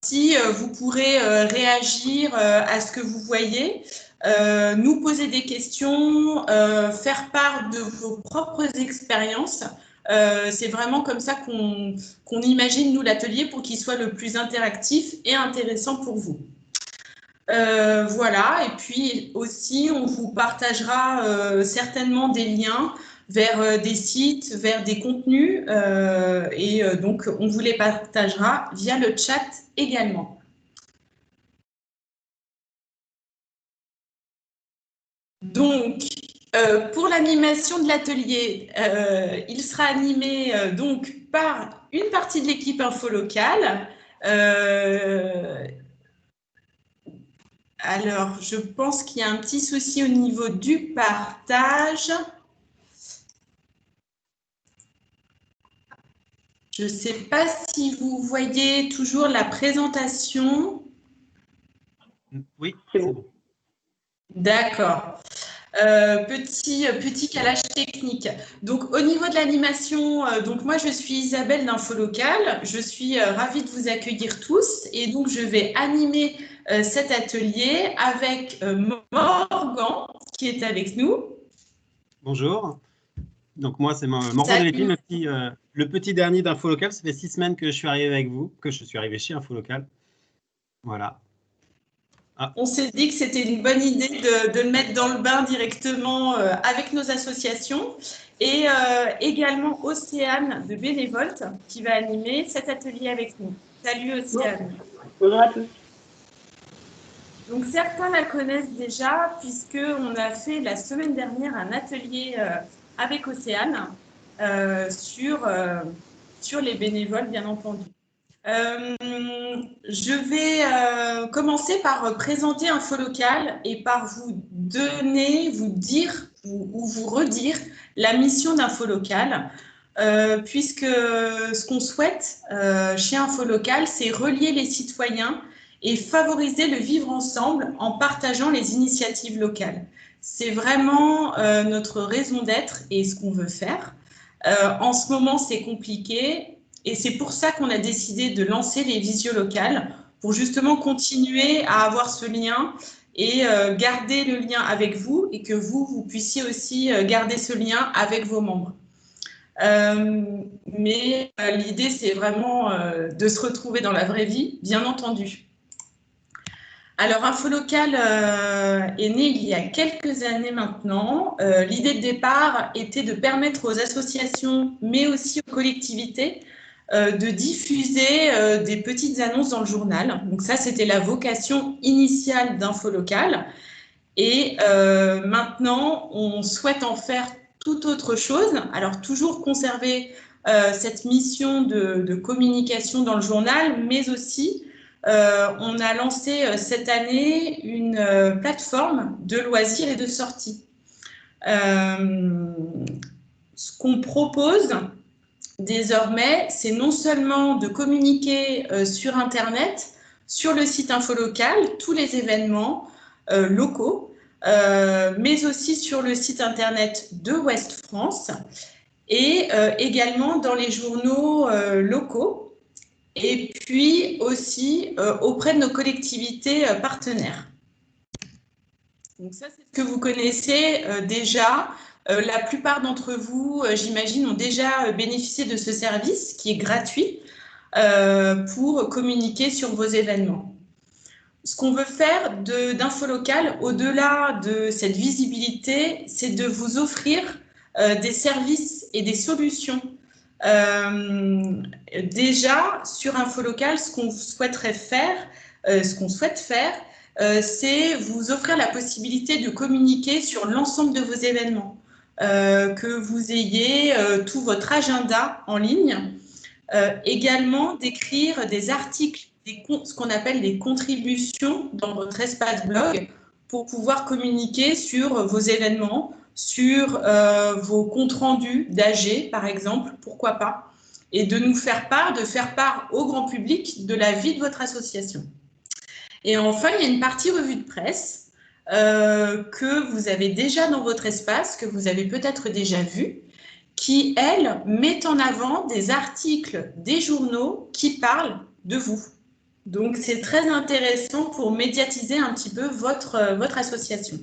Ainsi, vous pourrez réagir à ce que vous voyez, nous poser des questions, faire part de vos propres expériences. C'est vraiment comme ça qu'on imagine, nous, l'atelier pour qu'il soit le plus interactif et intéressant pour vous. Voilà, et puis aussi, on vous partagera certainement des liens vers des sites, vers des contenus, donc on vous les partagera via le chat également. Donc, pour l'animation de l'atelier, il sera animé donc par une partie de l'équipe Info Locale. Alors, je pense qu'il y a un petit souci au niveau du partage. Je ne sais pas si vous voyez toujours la présentation. Oui, c'est bon. D'accord. Petit calage technique. Donc, au niveau de l'animation, donc moi, je suis Isabelle d'Info Locale. Je suis ravie de vous accueillir tous. Et donc, je vais animer cet atelier avec Morgan, qui est avec nous. Bonjour. Donc, moi, c'est Morgan Delépine, le petit dernier d'Info Locale. Ça fait 6 semaines que je suis arrivé avec vous, que je suis arrivé chez Info Locale. Voilà. Ah. On s'est dit que c'était une bonne idée de le mettre dans le bain directement avec nos associations et également Océane de Bénévolte qui va animer cet atelier avec nous. Salut Océane. Bonjour à tous. Donc certains la connaissent déjà puisqu'on a fait la semaine dernière un atelier avec Océane sur les bénévoles bien entendu. Je vais commencer par présenter Info Locale et par vous dire ou vous redire la mission d'Info Locale, puisque ce qu'on souhaite chez Info Locale, c'est relier les citoyens et favoriser le vivre ensemble en partageant les initiatives locales. C'est vraiment notre raison d'être et ce qu'on veut faire. En ce moment, c'est compliqué. Et c'est pour ça qu'on a décidé de lancer les visios locales, pour justement continuer à avoir ce lien et garder le lien avec vous et que vous puissiez aussi garder ce lien avec vos membres. Mais l'idée, c'est vraiment de se retrouver dans la vraie vie, bien entendu. Alors, Info Locale est né il y a quelques années maintenant. L'idée de départ était de permettre aux associations, mais aussi aux collectivités, de diffuser des petites annonces dans le journal. Donc ça, c'était la vocation initiale d'Info Locale. Et maintenant, on souhaite en faire tout autre chose. Alors, toujours conserver cette mission de communication dans le journal, mais aussi, on a lancé cette année une plateforme de loisirs et de sorties. Ce qu'on propose désormais, c'est non seulement de communiquer sur Internet, sur le site Info Locale, tous les événements locaux, mais aussi sur le site Internet de Ouest France et également dans les journaux locaux et puis aussi auprès de nos collectivités partenaires. Donc ça, c'est ce que vous connaissez déjà. La plupart d'entre vous, j'imagine, ont déjà bénéficié de ce service qui est gratuit pour communiquer sur vos événements. Ce qu'on veut faire d'Info Locale, au-delà de cette visibilité, c'est de vous offrir des services et des solutions. Déjà, sur Info Locale, ce qu'on souhaiterait faire, c'est vous offrir la possibilité de communiquer sur l'ensemble de vos événements, que vous ayez tout votre agenda en ligne, également d'écrire des articles, ce qu'on appelle des contributions dans votre espace blog pour pouvoir communiquer sur vos événements, sur vos comptes rendus d'AG, par exemple, pourquoi pas, et de nous faire part au grand public de la vie de votre association. Et enfin, il y a une partie revue de presse que vous avez déjà dans votre espace, que vous avez peut-être déjà vu, qui, elle, met en avant des articles des journaux qui parlent de vous. Donc, c'est très intéressant pour médiatiser un petit peu votre association.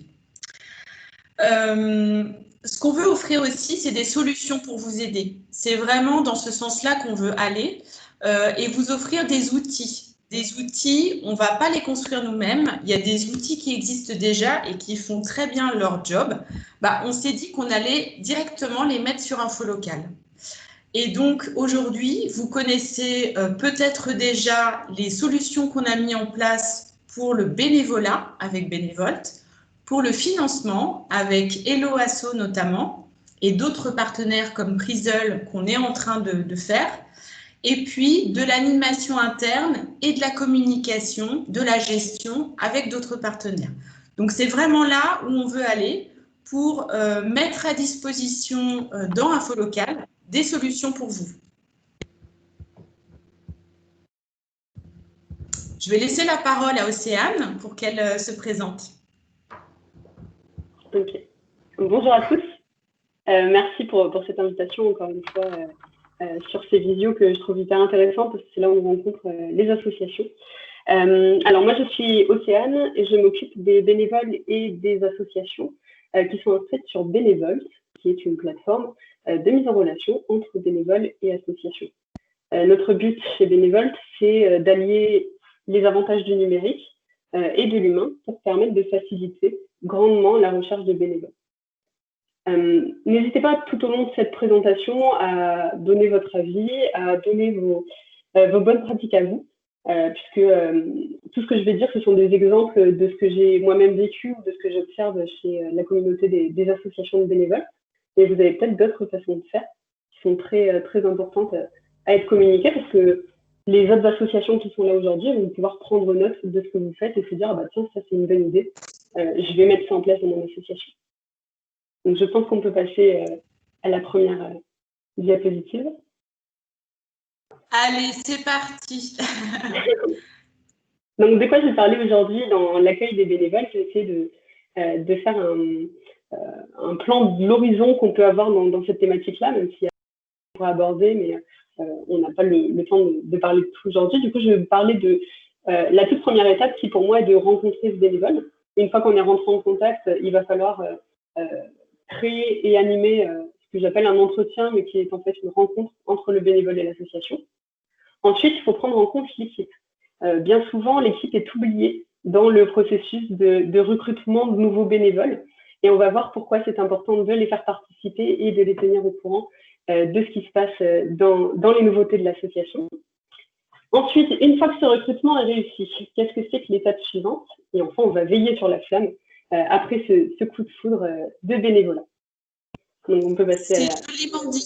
Ce qu'on veut offrir aussi, c'est des solutions pour vous aider. C'est vraiment dans ce sens-là qu'on veut aller et vous offrir des outils. Des outils, on ne va pas les construire nous-mêmes. Il y a des outils qui existent déjà et qui font très bien leur job. On s'est dit qu'on allait directement les mettre sur Infolocal. Et donc, aujourd'hui, vous connaissez peut-être déjà les solutions qu'on a mises en place pour le bénévolat avec Bénévolte, pour le financement avec Hello Asso notamment, et d'autres partenaires comme Prisle qu'on est en train de faire, et puis de l'animation interne et de la communication, de la gestion avec d'autres partenaires. Donc, c'est vraiment là où on veut aller pour mettre à disposition dans Infolocal des solutions pour vous. Je vais laisser la parole à Océane pour qu'elle se présente. Ok. Bonjour à tous. Merci pour cette invitation, encore une fois, sur ces visios que je trouve hyper intéressantes, parce que c'est là où on rencontre les associations. Alors, moi, je suis Océane et je m'occupe des bénévoles et des associations qui sont inscrites sur Bénévolte, qui est une plateforme de mise en relation entre bénévoles et associations. Notre but chez Bénévolte, c'est d'allier les avantages du numérique et de l'humain pour permettre de faciliter grandement la recherche de bénévoles. N'hésitez pas tout au long de cette présentation à donner votre avis, à donner vos bonnes pratiques à vous, puisque tout ce que je vais dire, ce sont des exemples de ce que j'ai moi-même vécu ou de ce que j'observe chez la communauté des associations de bénévoles. Et vous avez peut-être d'autres façons de faire qui sont très, très importantes à être communiquées, parce que les autres associations qui sont là aujourd'hui vont pouvoir prendre note de ce que vous faites et se dire, ah bah tiens, ça c'est une bonne idée, je vais mettre ça en place dans mon association. Donc je pense qu'on peut passer à la première diapositive. Allez, c'est parti. Donc de quoi je vais parler aujourd'hui dans l'accueil des bénévoles? Je vais essayer de faire un plan de l'horizon qu'on peut avoir dans cette thématique-là, même si on pourra aborder, mais on n'a pas le temps de parler de tout aujourd'hui. Du coup, je vais vous parler de la toute première étape qui, pour moi, est de rencontrer ce bénévole. Une fois qu'on est rentré en contact, il va falloir créer et animer ce que j'appelle un entretien, mais qui est en fait une rencontre entre le bénévole et l'association. Ensuite, il faut prendre en compte l'équipe. Bien souvent, l'équipe est oubliée dans le processus de recrutement de nouveaux bénévoles. Et on va voir pourquoi c'est important de les faire participer et de les tenir au courant de ce qui se passe dans les nouveautés de l'association. Ensuite, une fois que ce recrutement est réussi, qu'est-ce que c'est que l'étape suivante? Et enfin, on va veiller sur la flamme après ce coup de foudre de bénévolat. Donc, on peut passer à... C'est joliment dit.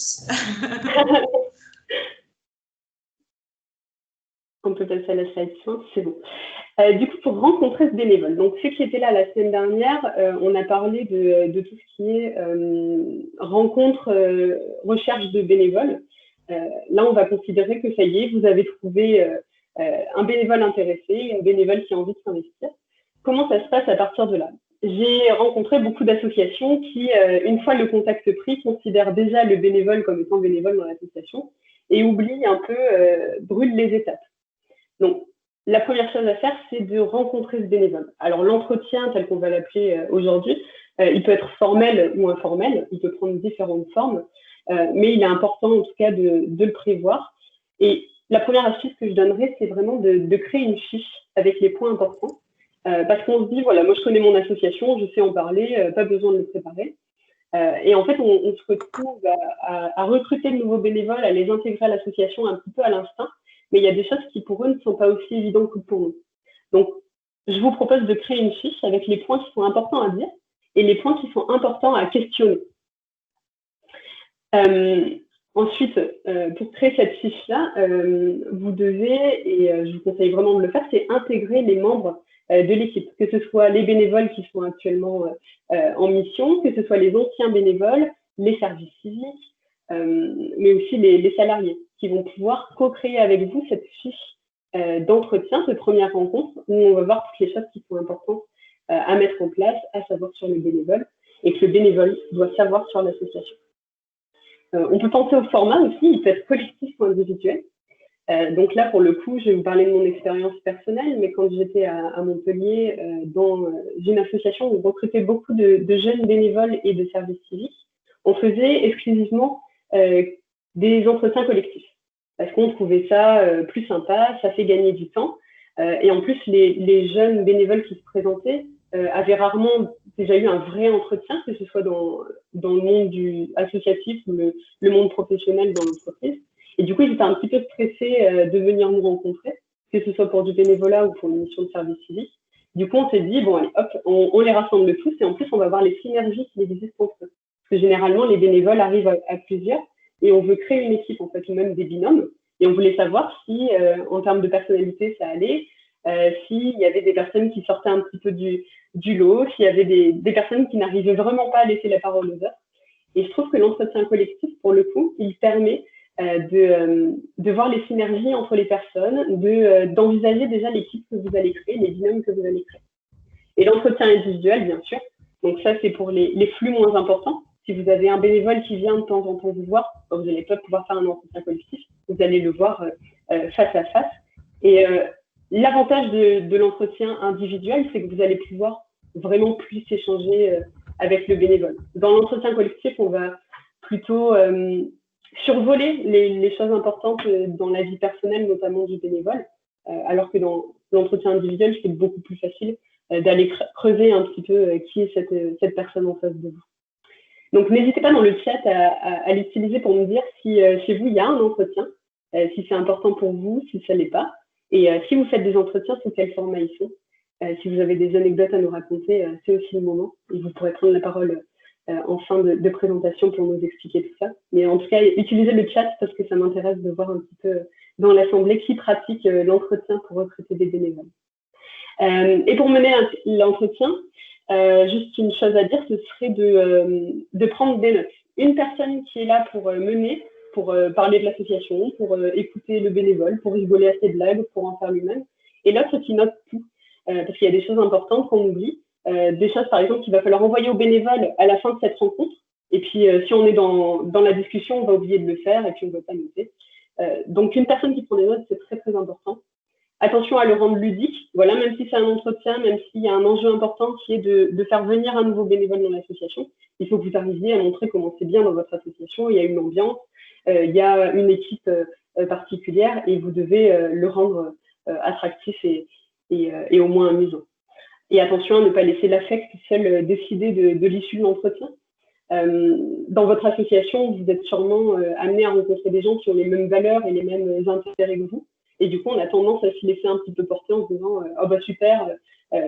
On peut passer à la slide suivante, c'est bon. Du coup, pour rencontrer ce bénévole, donc ceux qui étaient là la semaine dernière, on a parlé de tout ce qui est rencontre, recherche de bénévoles. Là, on va considérer que ça y est, vous avez trouvé un bénévole intéressé, un bénévole qui a envie de s'investir. Comment ça se passe à partir de là? J'ai rencontré beaucoup d'associations qui, une fois le contact pris, considèrent déjà le bénévole comme étant bénévole dans l'association et oublient un peu, brûlent les étapes. Donc, la première chose à faire, c'est de rencontrer ce bénévole. Alors, l'entretien, tel qu'on va l'appeler aujourd'hui, il peut être formel ou informel, il peut prendre différentes formes, mais il est important en tout cas de le prévoir. Et la première astuce que je donnerais, c'est vraiment de créer une fiche avec les points importants, parce qu'on se dit, voilà, moi je connais mon association, je sais en parler, pas besoin de le préparer. Et en fait, on se retrouve à recruter de nouveaux bénévoles, à les intégrer à l'association un petit peu à l'instinct, mais il y a des choses qui pour eux ne sont pas aussi évidentes que pour nous. Donc, je vous propose de créer une fiche avec les points qui sont importants à dire et les points qui sont importants à questionner. Ensuite, pour créer cette fiche-là, vous devez, et je vous conseille vraiment de le faire, c'est intégrer les membres de l'équipe, que ce soit les bénévoles qui sont actuellement en mission, que ce soit les anciens bénévoles, les services civiques, mais aussi les salariés qui vont pouvoir co-créer avec vous cette fiche d'entretien, de première rencontre, où on va voir toutes les choses qui sont importantes à mettre en place, à savoir sur le bénévole, et que le bénévole doit savoir sur l'association. On peut penser au format aussi, il peut être collectif ou individuel. Donc là, pour le coup, je vais vous parler de mon expérience personnelle, mais quand j'étais à Montpellier, dans une association où on recrutait beaucoup de jeunes bénévoles et de services civiques, on faisait exclusivement des entretiens collectifs. Parce qu'on trouvait ça plus sympa, ça fait gagner du temps. Et en plus, les jeunes bénévoles qui se présentaient avaient rarement déjà eu un vrai entretien, que ce soit dans le monde associatif ou le monde professionnel dans l'entreprise. Et du coup, ils étaient un petit peu stressés de venir nous rencontrer, que ce soit pour du bénévolat ou pour une mission de service civique. Du coup, on s'est dit, bon, allez, hop, on les rassemble tous et en plus, on va voir les synergies qui existent entre eux. Parce que généralement, les bénévoles arrivent à plusieurs et on veut créer une équipe, en fait, ou même des binômes. Et on voulait savoir si, en termes de personnalité, ça allait, s'il y avait des personnes qui sortaient un petit peu du lot, s'il y avait des personnes qui n'arrivaient vraiment pas à laisser la parole aux autres. Et je trouve que l'entretien collectif, pour le coup, il permet de voir les synergies entre les personnes, d'envisager déjà l'équipe que vous allez créer, les binômes que vous allez créer. Et l'entretien individuel, bien sûr. Donc ça, c'est pour les flux moins importants. Si vous avez un bénévole qui vient de temps en temps vous voir, vous n'allez pas pouvoir faire un entretien collectif, vous allez le voir face à face. Et l'avantage de l'entretien individuel, c'est que vous allez pouvoir vraiment plus échanger avec le bénévole. Dans l'entretien collectif, on va plutôt survoler les choses importantes dans la vie personnelle, notamment du bénévole, alors que dans l'entretien individuel, c'est beaucoup plus facile d'aller creuser un petit peu qui est cette personne en face de vous. Donc, n'hésitez pas dans le chat à l'utiliser pour me dire si chez vous, il y a un entretien, si c'est important pour vous, si ça ne l'est pas. Et si vous faites des entretiens, sous quel format ils sont. Si vous avez des anecdotes à nous raconter, c'est aussi le moment. Et vous pourrez prendre la parole en fin de présentation pour nous expliquer tout ça. Mais en tout cas, utilisez le chat parce que ça m'intéresse de voir un petit peu dans l'assemblée qui pratique l'entretien pour recruter des bénévoles. Et pour mener l'entretien, juste une chose à dire, ce serait de prendre des notes. Une personne qui est là pour mener, pour parler de l'association, pour écouter le bénévole, pour rigoler à ses blagues, pour en faire lui-même. Et l'autre qui note tout, parce qu'il y a des choses importantes qu'on oublie. Des choses, par exemple, qu'il va falloir envoyer au bénévole à la fin de cette rencontre. Et puis, si on est dans la discussion, on va oublier de le faire et puis on ne va pas noter. Donc, une personne qui prend des notes, c'est très, très important. Attention à le rendre ludique. Voilà, même si c'est un entretien, même s'il y a un enjeu important qui est de faire venir un nouveau bénévole dans l'association, il faut que vous arriviez à montrer comment c'est bien dans votre association. Il y a une ambiance, il y a une équipe particulière et vous devez le rendre attractif et au moins amusant. Et attention à ne pas laisser l'affect seul décider de l'issue de l'entretien. Dans votre association, vous êtes sûrement amené à rencontrer des gens qui ont les mêmes valeurs et les mêmes intérêts que vous. Et du coup, on a tendance à se laisser un petit peu porter en se disant « Oh bah super,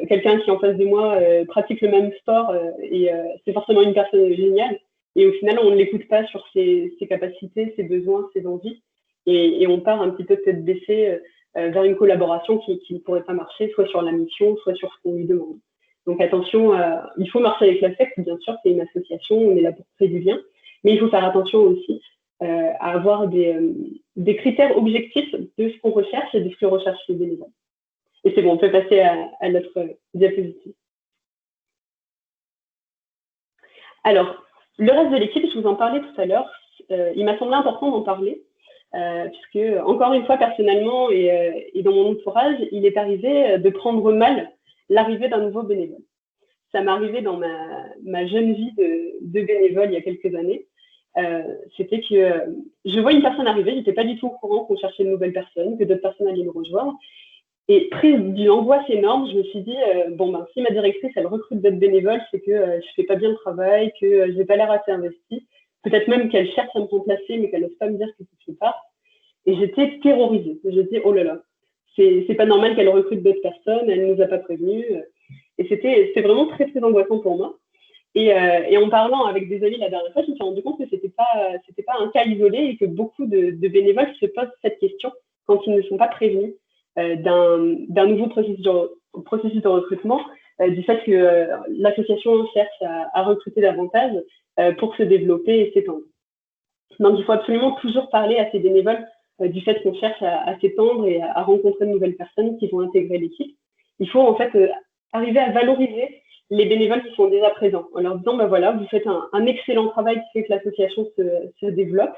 quelqu'un qui est en face de moi pratique le même sport et c'est forcément une personne géniale. » Et au final, on ne l'écoute pas sur ses capacités, ses besoins, ses envies. Et on part un petit peu tête baissée vers une collaboration qui ne pourrait pas marcher, soit sur la mission, soit sur ce qu'on lui demande. Donc attention, il faut marcher avec l'affect, bien sûr, c'est une association, on est là pour créer du lien, mais il faut faire attention aussi à avoir des critères objectifs de ce qu'on recherche et de ce que recherchent les bénévoles. Et c'est bon, on peut passer à notre diapositive. Alors, le reste de l'équipe, je vous en parlais tout à l'heure, il m'a semblé important d'en parler, puisque, encore une fois, personnellement et dans mon entourage, il est arrivé de prendre mal l'arrivée d'un nouveau bénévole. Ça m'est arrivé dans ma jeune vie de bénévole il y a quelques années. C'était que je vois une personne arriver, je n'étais pas du tout au courant qu'on cherchait une nouvelle personne, que d'autres personnes allaient me rejoindre. Et prise d'une angoisse énorme, je me suis dit, bon, ben, si ma directrice, elle recrute d'autres bénévoles, c'est que je ne fais pas bien le travail, que je n'ai pas l'air assez investie. Peut-être même qu'elle cherche à me remplacer, mais qu'elle n'ose pas me dire que je ne fais pas. Et j'étais terrorisée. Je dis, oh là là, c'est pas normal qu'elle recrute d'autres personnes, elle ne nous a pas prévenus. Et c'était vraiment très, très angoissant pour moi. Et en parlant avec des amis la dernière fois, je me suis rendu compte que c'était pas un cas isolé et que beaucoup de bénévoles se posent cette question quand ils ne sont pas prévenus d'un nouveau processus de recrutement, du fait que l'association cherche à recruter davantage pour se développer et s'étendre. Donc, il faut absolument toujours parler à ces bénévoles du fait qu'on cherche à s'étendre et à rencontrer de nouvelles personnes qui vont intégrer l'équipe. Il faut en fait arriver à valoriser les bénévoles qui sont déjà présents en leur disant, ben voilà, vous faites un excellent travail qui fait que l'association se développe.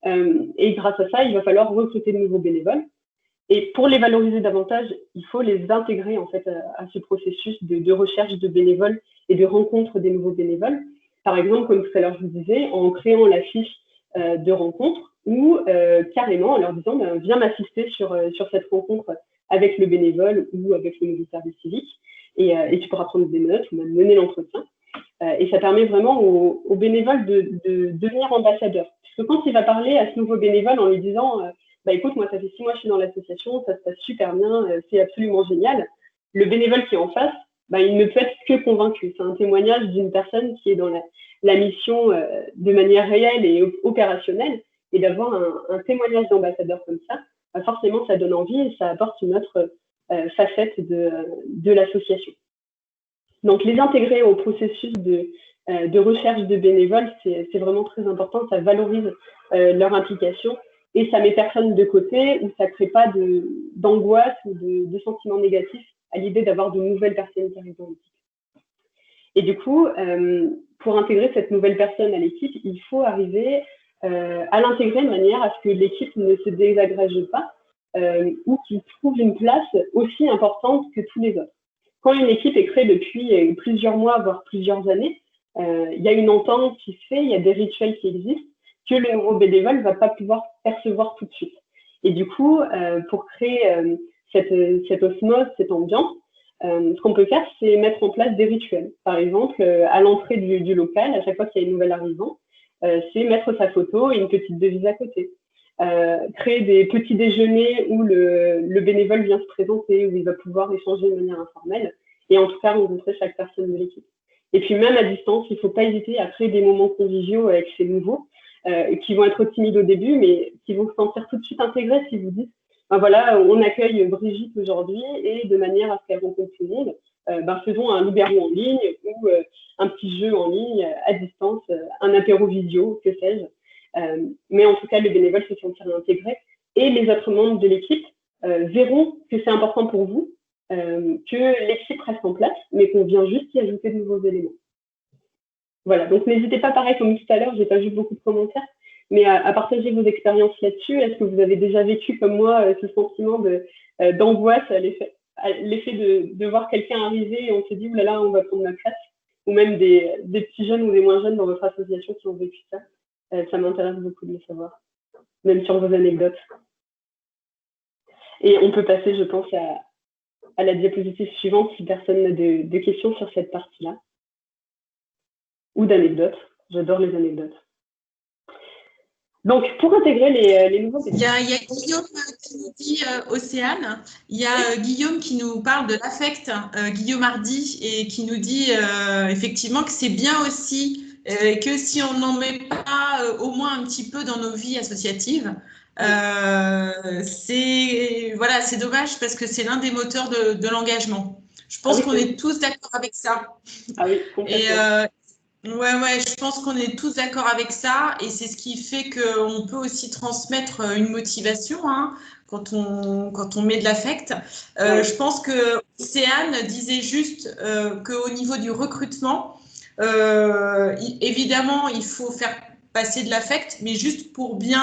Et grâce à ça, il va falloir recruter de nouveaux bénévoles. Et pour les valoriser davantage, il faut les intégrer en fait à ce processus de recherche de bénévoles et de rencontre des nouveaux bénévoles. Par exemple, comme tout à l'heure je vous disais, en créant la fiche de rencontre ou carrément en leur disant viens m'assister sur cette rencontre avec le bénévole ou avec le nouveau service civique et tu pourras prendre des notes ou même mener l'entretien. Et ça permet vraiment aux bénévoles de devenir ambassadeurs. Parce que quand il va parler à ce nouveau bénévole en lui disant écoute, moi ça fait 6 mois que je suis dans l'association, ça se passe super bien, c'est absolument génial, le bénévole qui est en face, il ne peut être que convaincu. C'est un témoignage d'une personne qui est dans la mission de manière réelle et opérationnelle, et d'avoir un témoignage d'ambassadeur comme ça, forcément ça donne envie et ça apporte une autre facette de l'association. Donc les intégrer au processus de recherche de bénévoles, c'est vraiment très important, ça valorise leur implication et ça met personne de côté ou ça ne crée pas d'angoisse ou de sentiments négatifs à l'idée d'avoir de nouvelles personnes qui arrivent dans l'équipe. Et du coup, pour intégrer cette nouvelle personne à l'équipe, il faut arriver à l'intégrer de manière à ce que l'équipe ne se désagrège pas ou qu'il trouve une place aussi importante que tous les autres. Quand une équipe est créée depuis plusieurs mois, voire plusieurs années, il y a une entente qui se fait, il y a des rituels qui existent que le nouveau bénévole ne va pas pouvoir percevoir tout de suite. Et du coup, pour créer cette osmose, cette ambiance, ce qu'on peut faire, c'est mettre en place des rituels. Par exemple, à l'entrée du local, à chaque fois qu'il y a une nouvelle arrivant, c'est mettre sa photo et une petite devise à côté. Créer des petits déjeuners où le bénévole vient se présenter, où il va pouvoir échanger de manière informelle et en tout cas rencontrer chaque personne de l'équipe. Et puis même à distance, il ne faut pas hésiter à créer des moments conviviaux avec ces nouveaux qui vont être timides au début, mais qui vont se sentir tout de suite intégrés si vous dites voilà, on accueille Brigitte aujourd'hui et de manière à ce qu'elle rencontre tout le monde, faisons un loup-garou en ligne ou un petit jeu en ligne à distance, un apéro visio, que sais-je. Mais en tout cas, le bénévole se sentira intégré et les autres membres de l'équipe verront que c'est important pour vous, que l'équipe reste en place, mais qu'on vient juste y ajouter de nouveaux éléments. Voilà, donc n'hésitez pas, pareil comme tout à l'heure, j'ai pas vu beaucoup de commentaires, mais à partager vos expériences là-dessus. Est-ce que vous avez déjà vécu comme moi ce sentiment d'angoisse à l'effet de voir quelqu'un arriver et on se dit oulala, on va prendre ma place, ou même des petits jeunes ou des moins jeunes dans votre association qui ont vécu ça. Ça m'intéresse beaucoup de le savoir, même sur vos anecdotes. Et on peut passer, je pense, à la diapositive suivante si personne n'a de questions sur cette partie-là. Ou d'anecdotes. J'adore les anecdotes. Donc, pour intégrer les nouveaux... Il y a Guillaume qui nous dit, Océane, il y a Guillaume qui nous parle de l'affect, Guillaume Hardy, et qui nous dit effectivement que c'est bien aussi, que si on n'en met pas au moins un petit peu dans nos vies associatives, c'est dommage parce que c'est l'un des moteurs de l'engagement. Je pense qu'on est tous d'accord avec ça. Ah oui, complètement. Ouais, je pense qu'on est tous d'accord avec ça et c'est ce qui fait qu'on peut aussi transmettre une motivation quand on met de l'affect. Je pense que Océane disait juste qu'au niveau du recrutement, évidemment, il faut faire passer de l'affect, mais juste pour bien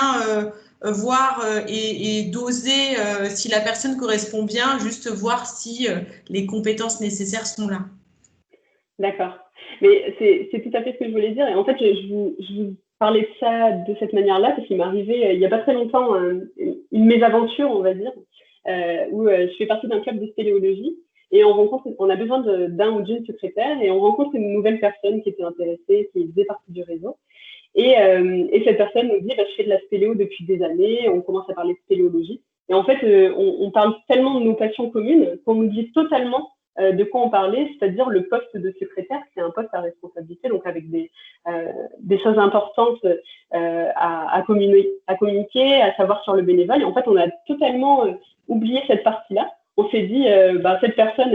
voir et doser si la personne correspond bien, juste voir si les compétences nécessaires sont là. D'accord. Mais c'est tout à fait ce que je voulais dire. Et en fait, je vous parlais de ça de cette manière-là parce qu'il m'est arrivé il n'y a pas très longtemps une mésaventure, on va dire, où je fais partie d'un club de spéléologie et on a besoin d'un ou d'une secrétaire et on rencontre une nouvelle personne qui était intéressée, qui faisait partie du réseau. Et cette personne nous dit je fais de la spéléo depuis des années, on commence à parler de spéléologie. Et en fait, on parle tellement de nos passions communes qu'on nous dit totalement de quoi on parlait, c'est-à-dire le poste de secrétaire, c'est un poste à responsabilité, donc avec des choses importantes à communiquer, à savoir sur le bénévole. Et en fait, on a totalement oublié cette partie-là. On s'est dit, cette personne,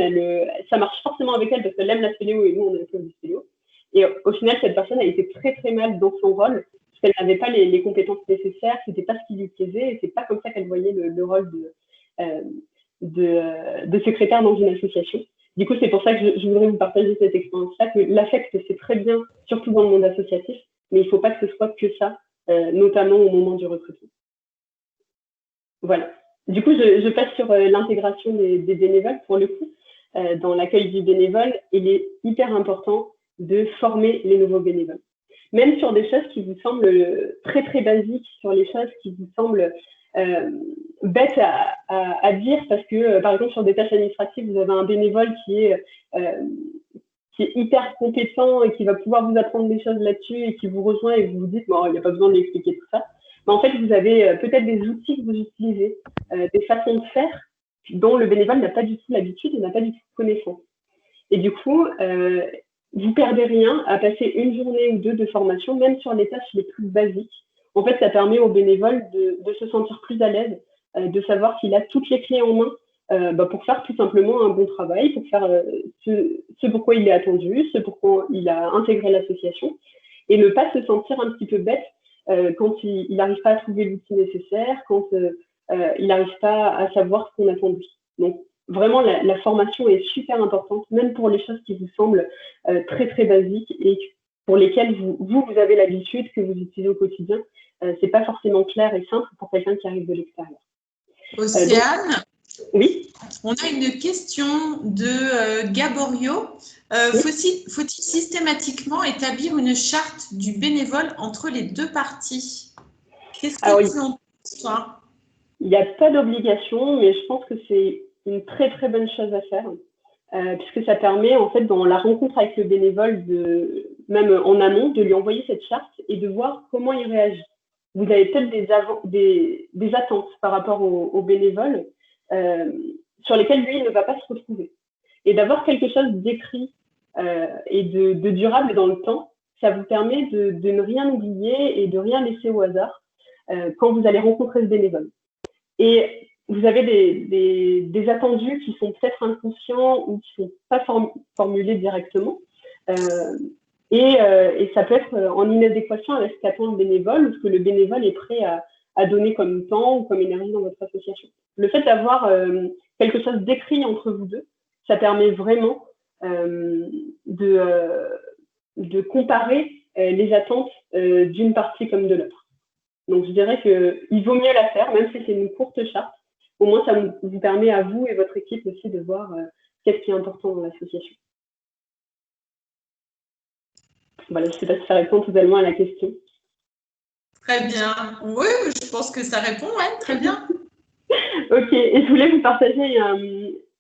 ça marche forcément avec elle parce qu'elle aime la spéléo et nous, on aime le spéléo. Et au final, cette personne a été très, très mal dans son rôle parce qu'elle n'avait pas les compétences nécessaires, c'était pas ce qui lui plaisait et c'est pas comme ça qu'elle voyait le rôle de secrétaire dans une association. Du coup, c'est pour ça que je voudrais vous partager cette expérience-là, que l'affect, c'est très bien, surtout dans le monde associatif, mais il ne faut pas que ce soit que ça notamment au moment du recrutement. Voilà. Du coup, je passe sur l'intégration des bénévoles. Pour le coup, dans l'accueil du bénévole, il est hyper important de former les nouveaux bénévoles. Même sur des choses qui vous semblent très, très basiques, sur les choses qui vous semblent bêtes à dire, parce que, par exemple, sur des tâches administratives, vous avez un bénévole qui est hyper compétent et qui va pouvoir vous apprendre des choses là-dessus et qui vous rejoint et vous vous dites, bon, il n'y a pas besoin de lui expliquer tout ça. Mais en fait, vous avez peut-être des outils que vous utilisez, des façons de faire dont le bénévole n'a pas du tout l'habitude et n'a pas du tout connaissance. Et du coup, vous perdez rien à passer une journée ou deux de formation, même sur les tâches les plus basiques. En fait, ça permet au bénévole de se sentir plus à l'aise, de savoir qu'il a toutes les clés en main pour faire tout simplement un bon travail, pour faire ce pourquoi il est attendu, ce pourquoi il a intégré l'association, et ne pas se sentir un petit peu bête quand il n'arrive pas à trouver l'outil nécessaire, quand il n'arrive pas à savoir ce qu'on attend de lui. Donc, vraiment, la formation est super importante, même pour les choses qui vous semblent très, très basiques et pour lesquelles vous avez l'habitude, que vous utilisez au quotidien. Ce n'est pas forcément clair et simple pour quelqu'un qui arrive de l'extérieur. Océane, oui. On a une question de Gaborio. Oui. Faut-il systématiquement établir une charte du bénévole entre les deux parties? Qu'est-ce que tu en penses, toi? Il n'y a pas d'obligation, mais je pense que c'est une très très bonne chose à faire, puisque ça permet en fait dans la rencontre avec le bénévole, même en amont, de lui envoyer cette charte et de voir comment il réagit. Vous avez peut-être des attentes par rapport au bénévole sur lesquelles lui ne va pas se retrouver. Et d'avoir quelque chose d'écrit et de durable dans le temps, ça vous permet de ne rien oublier et de rien laisser au hasard quand vous allez rencontrer ce bénévole. Et vous avez des attendus qui sont peut-être inconscients ou qui ne sont pas formulés directement. Et ça peut être en inadéquation avec ce qu'attend le bénévole ou ce que le bénévole est prêt à donner comme temps ou comme énergie dans votre association. Le fait d'avoir quelque chose d'écrit entre vous deux, ça permet vraiment de comparer les attentes d'une partie comme de l'autre. Donc, je dirais qu'il vaut mieux la faire, même si c'est une courte charte. Au moins, ça vous permet à vous et votre équipe aussi de voir qu'est-ce qui est important dans l'association. Voilà, je ne sais pas si ça répond totalement à la question. Très bien. Oui, je pense que ça répond, ouais, très bien. Ok, et je voulais vous partager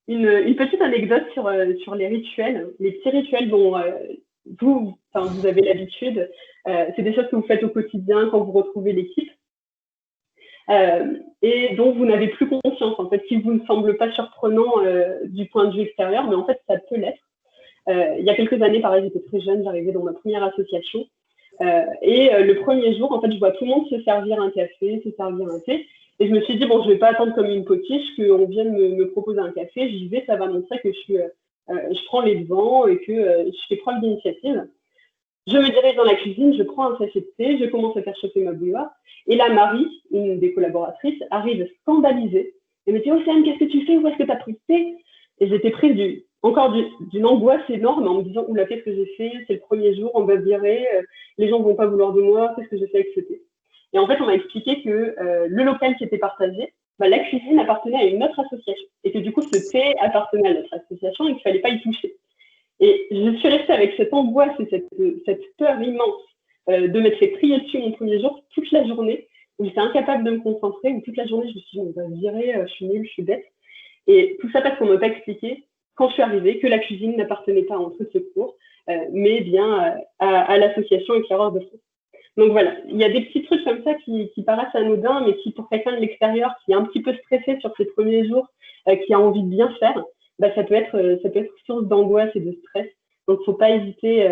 une petite anecdote sur les rituels, les petits rituels dont vous avez l'habitude. C'est des choses que vous faites au quotidien quand vous retrouvez l'équipe et dont vous n'avez plus conscience, en fait, qui vous ne semblent pas surprenants du point de vue extérieur, mais en fait, ça peut l'être. Il y a quelques années, pareil, j'étais très jeune, j'arrivais dans ma première association et le premier jour, en fait, je vois tout le monde se servir un café, se servir un thé. Et je me suis dit, bon, je ne vais pas attendre comme une potiche qu'on vienne me proposer un café. J'y vais, ça va montrer que je prends les devants et que je fais preuve d'initiative. Je me dirige dans la cuisine, je prends un sachet de thé, je commence à faire chauffer ma bouilloire. Et là, Marie, une des collaboratrices, arrive scandalisée et me dit, Océane, qu'est-ce que tu fais? Où est-ce que tu as pris le thé? Et j'étais prise d'une angoisse énorme en me disant, oula, qu'est-ce que j'ai fait? C'est le premier jour, on va virer, les gens ne vont pas vouloir de moi, qu'est-ce que j'ai fait avec ce thé? Et en fait, on m'a expliqué que le local qui était partagé, la cuisine appartenait à une autre association. Et que du coup, ce thé appartenait à notre association et qu'il ne fallait pas y toucher. Et je suis restée avec cette angoisse et cette peur immense de m'être fait prier dessus mon premier jour toute la journée, où j'étais incapable de me concentrer, où toute la journée, je me suis dit, on va virer, je suis nulle, je suis bête. Et tout ça parce qu'on ne m'a pas expliqué, quand je suis arrivée, que la cuisine n'appartenait pas à Entrée de Secours, mais bien à l'association Éclaireurs de France. Donc voilà, il y a des petits trucs comme ça qui paraissent anodins, mais qui, pour quelqu'un de l'extérieur qui est un petit peu stressé sur ses premiers jours, qui a envie de bien faire, ça peut être source d'angoisse et de stress. Donc, il ne faut pas hésiter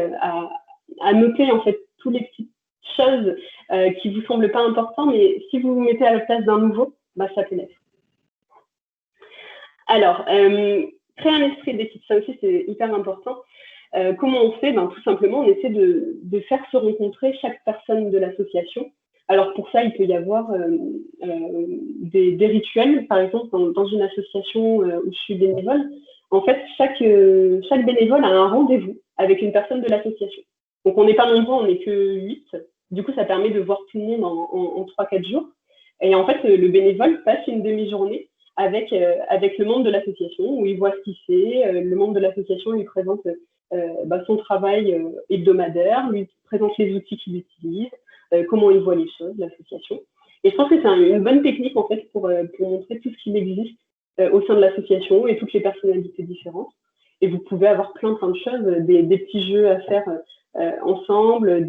à noter en fait toutes les petites choses qui ne vous semblent pas importantes, mais si vous vous mettez à la place d'un nouveau, ça peut l'être. Alors, créer un esprit d'équipe, ça aussi c'est hyper important. Comment on fait? Tout simplement, on essaie de faire se rencontrer chaque personne de l'association. Alors pour ça, il peut y avoir des rituels. Par exemple, dans une association où je suis bénévole, en fait, chaque bénévole a un rendez-vous avec une personne de l'association. Donc on n'est pas nombreux, on n'est que 8, Du coup, ça permet de voir tout le monde en 3-4 jours. Et en fait, le bénévole passe une demi-journée avec le membre de l'association, où il voit ce qu'il fait. Le membre de l'association lui présente son travail hebdomadaire, lui présente les outils qu'il utilise, comment il voit les choses, l'association. Et je pense que c'est une bonne technique en fait pour montrer tout ce qu'il existe au sein de l'association et toutes les personnalités différentes. Et vous pouvez avoir plein de choses, des petits jeux à faire ensemble,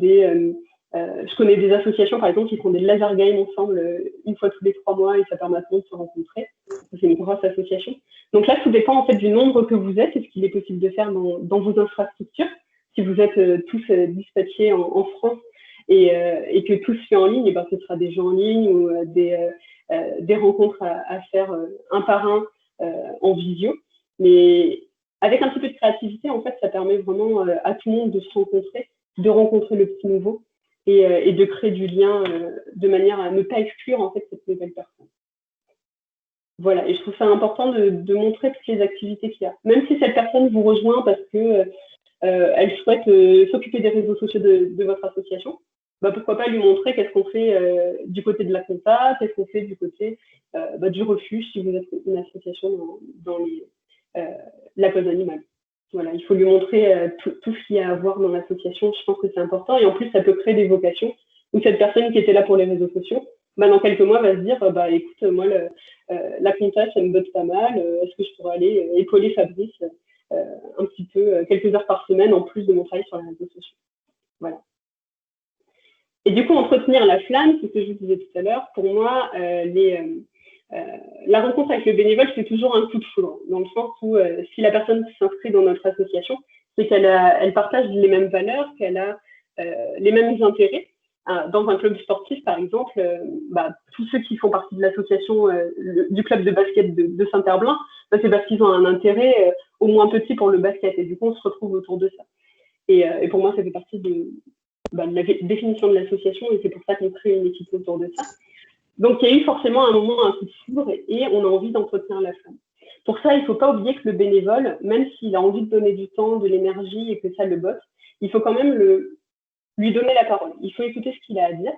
je connais des associations, par exemple, qui font des laser games ensemble une fois tous les 3 mois et ça permet à tout le monde de se rencontrer. C'est une grosse association. Donc là, tout dépend en fait du nombre que vous êtes et ce qu'il est possible de faire dans vos infrastructures. Si vous êtes tous dispatchés en France et que tout se fait en ligne, et ben, ce sera des jeux en ligne ou des rencontres à faire un par un en visio. Mais avec un petit peu de créativité, en fait, ça permet vraiment à tout le monde de se rencontrer, de rencontrer le petit nouveau et de créer du lien de manière à ne pas exclure en fait cette nouvelle personne. Voilà, et je trouve ça important de montrer toutes les activités qu'il y a. Même si cette personne vous rejoint parce que elle souhaite s'occuper des réseaux sociaux de votre association, bah, pourquoi pas lui montrer qu'est-ce qu'on fait du côté de la compta, qu'est-ce qu'on fait du côté du refuge si vous êtes une association dans la cause animale. Voilà, il faut lui montrer tout ce qu'il y a à voir dans l'association. Je pense que c'est important. Et en plus, ça peut créer des vocations où cette personne qui était là pour les réseaux sociaux, bah, dans quelques mois, va se dire écoute, moi, la compta, ça me botte pas mal. Est-ce que je pourrais aller épauler Fabrice un petit peu, quelques heures par semaine, en plus de mon travail sur les réseaux sociaux. Voilà. Et du coup, entretenir la flamme, c'est ce que je vous disais tout à l'heure. Pour moi, la rencontre avec le bénévole, c'est toujours un coup de foudre, dans le sens où si la personne s'inscrit dans notre association, c'est qu'elle partage les mêmes valeurs, qu'elle a les mêmes intérêts. Dans un club sportif, par exemple, tous ceux qui font partie de l'association du club de basket de Saint-Herblain, c'est parce qu'ils ont un intérêt au moins petit pour le basket. Et du coup, on se retrouve autour de ça. Et pour moi, ça fait partie de la définition de l'association et c'est pour ça qu'on crée une équipe autour de ça. Donc, il y a eu forcément un moment, un coup de foudre et on a envie d'entretenir la flamme. Pour ça, il ne faut pas oublier que le bénévole, même s'il a envie de donner du temps, de l'énergie et que ça le botte, il faut quand même lui donner la parole. Il faut écouter ce qu'il a à dire.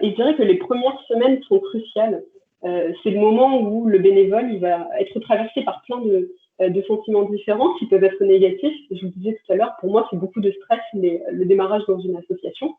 Et je dirais que les premières semaines sont cruciales. C'est le moment où le bénévole il va être traversé par plein de sentiments différents qui peuvent être négatifs. Je vous disais tout à l'heure, pour moi, c'est beaucoup de stress le démarrage dans une association.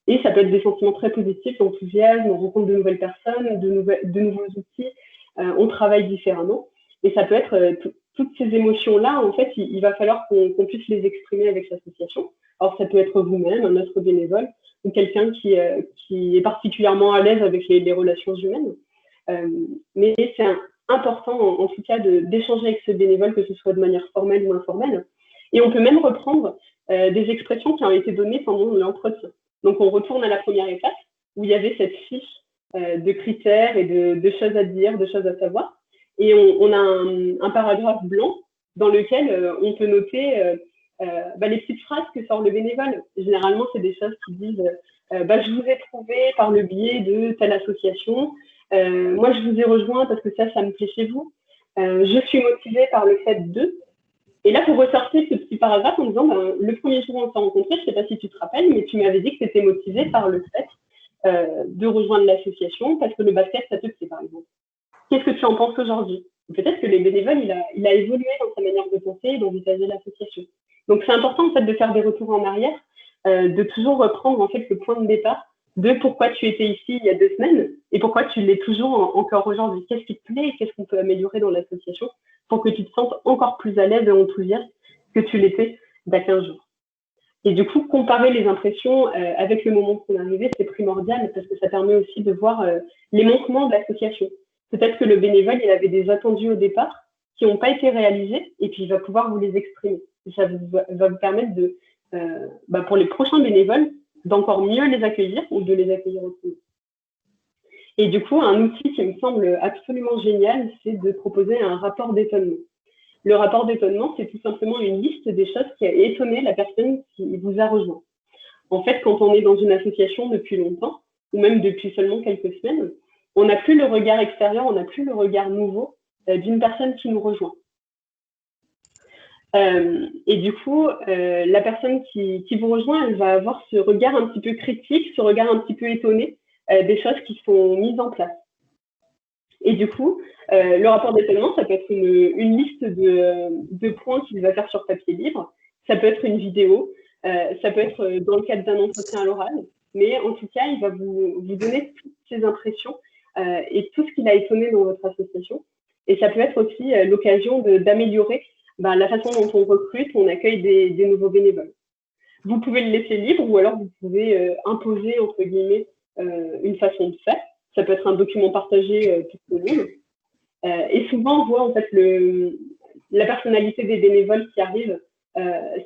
Et ça peut être des sentiments très positifs, d'enthousiasme, on rencontre de nouvelles personnes, de nouveaux outils, on travaille différemment. Et ça peut être toutes ces émotions-là, en fait, il va falloir qu'on puisse les exprimer avec l'association. Alors, ça peut être vous-même, un autre bénévole, ou quelqu'un qui est particulièrement à l'aise avec les relations humaines. Mais c'est important, en tout cas, d'échanger avec ce bénévole, que ce soit de manière formelle ou informelle. Et on peut même reprendre des expressions qui ont été données pendant l'entretien. Donc, on retourne à la première étape, où il y avait cette fiche de critères et de choses à dire, de choses à savoir. Et on a un paragraphe blanc dans lequel on peut noter les petites phrases que sort le bénévole. Généralement, c'est des choses qui disent je vous ai trouvé par le biais de telle association. Moi, je vous ai rejoint parce que ça me plaît chez vous. Je suis motivée par le fait de... Et là, pour ressortir ce petit paragraphe en disant le premier jour où on s'est rencontrés, je ne sais pas si tu te rappelles, mais tu m'avais dit que tu étais motivée par le fait de rejoindre l'association parce que le basket, ça te plaît, par exemple. Qu'est-ce que tu en penses aujourd'hui? Peut-être que les bénévoles, il a évolué dans sa manière de penser et d'envisager l'association. Donc, c'est important en fait de faire des retours en arrière, de toujours reprendre en fait le point de départ de pourquoi tu étais ici il y a 2 semaines et pourquoi tu l'es toujours encore aujourd'hui. Qu'est-ce qui te plaît et qu'est-ce qu'on peut améliorer dans l'association pour que tu te sentes encore plus à l'aise et enthousiaste que tu l'étais il y a 15 jours. Et du coup, comparer les impressions avec le moment de son arrivée, c'est primordial parce que ça permet aussi de voir les manquements de l'association. Peut-être que le bénévole, il avait des attendus au départ qui n'ont pas été réalisés et puis il va pouvoir vous les exprimer. Et ça va vous permettre pour les prochains bénévoles, d'encore mieux les accueillir ou de les accueillir autrement. Et du coup, un outil qui me semble absolument génial, c'est de proposer un rapport d'étonnement. Le rapport d'étonnement, c'est tout simplement une liste des choses qui a étonné la personne qui vous a rejoint. En fait, quand on est dans une association depuis longtemps, ou même depuis seulement quelques semaines, on n'a plus le regard extérieur, on n'a plus le regard nouveau d'une personne qui nous rejoint. Et du coup, la personne qui vous rejoint, elle va avoir ce regard un petit peu critique, ce regard un petit peu étonné des choses qui sont mises en place. Et du coup, le rapport d'étonnement, ça peut être une liste de points qu'il va faire sur papier libre, ça peut être une vidéo, ça peut être dans le cadre d'un entretien à l'oral, mais en tout cas, il va vous donner toutes ses impressions et tout ce qu'il a étonné dans votre association. Et ça peut être aussi l'occasion d'améliorer la façon dont on recrute, on accueille des nouveaux bénévoles. Vous pouvez le laisser libre ou alors vous pouvez imposer, entre guillemets, une façon de faire. Ça peut être un document partagé pour tout le monde. Et souvent, on voit en fait la personnalité des bénévoles qui arrivent.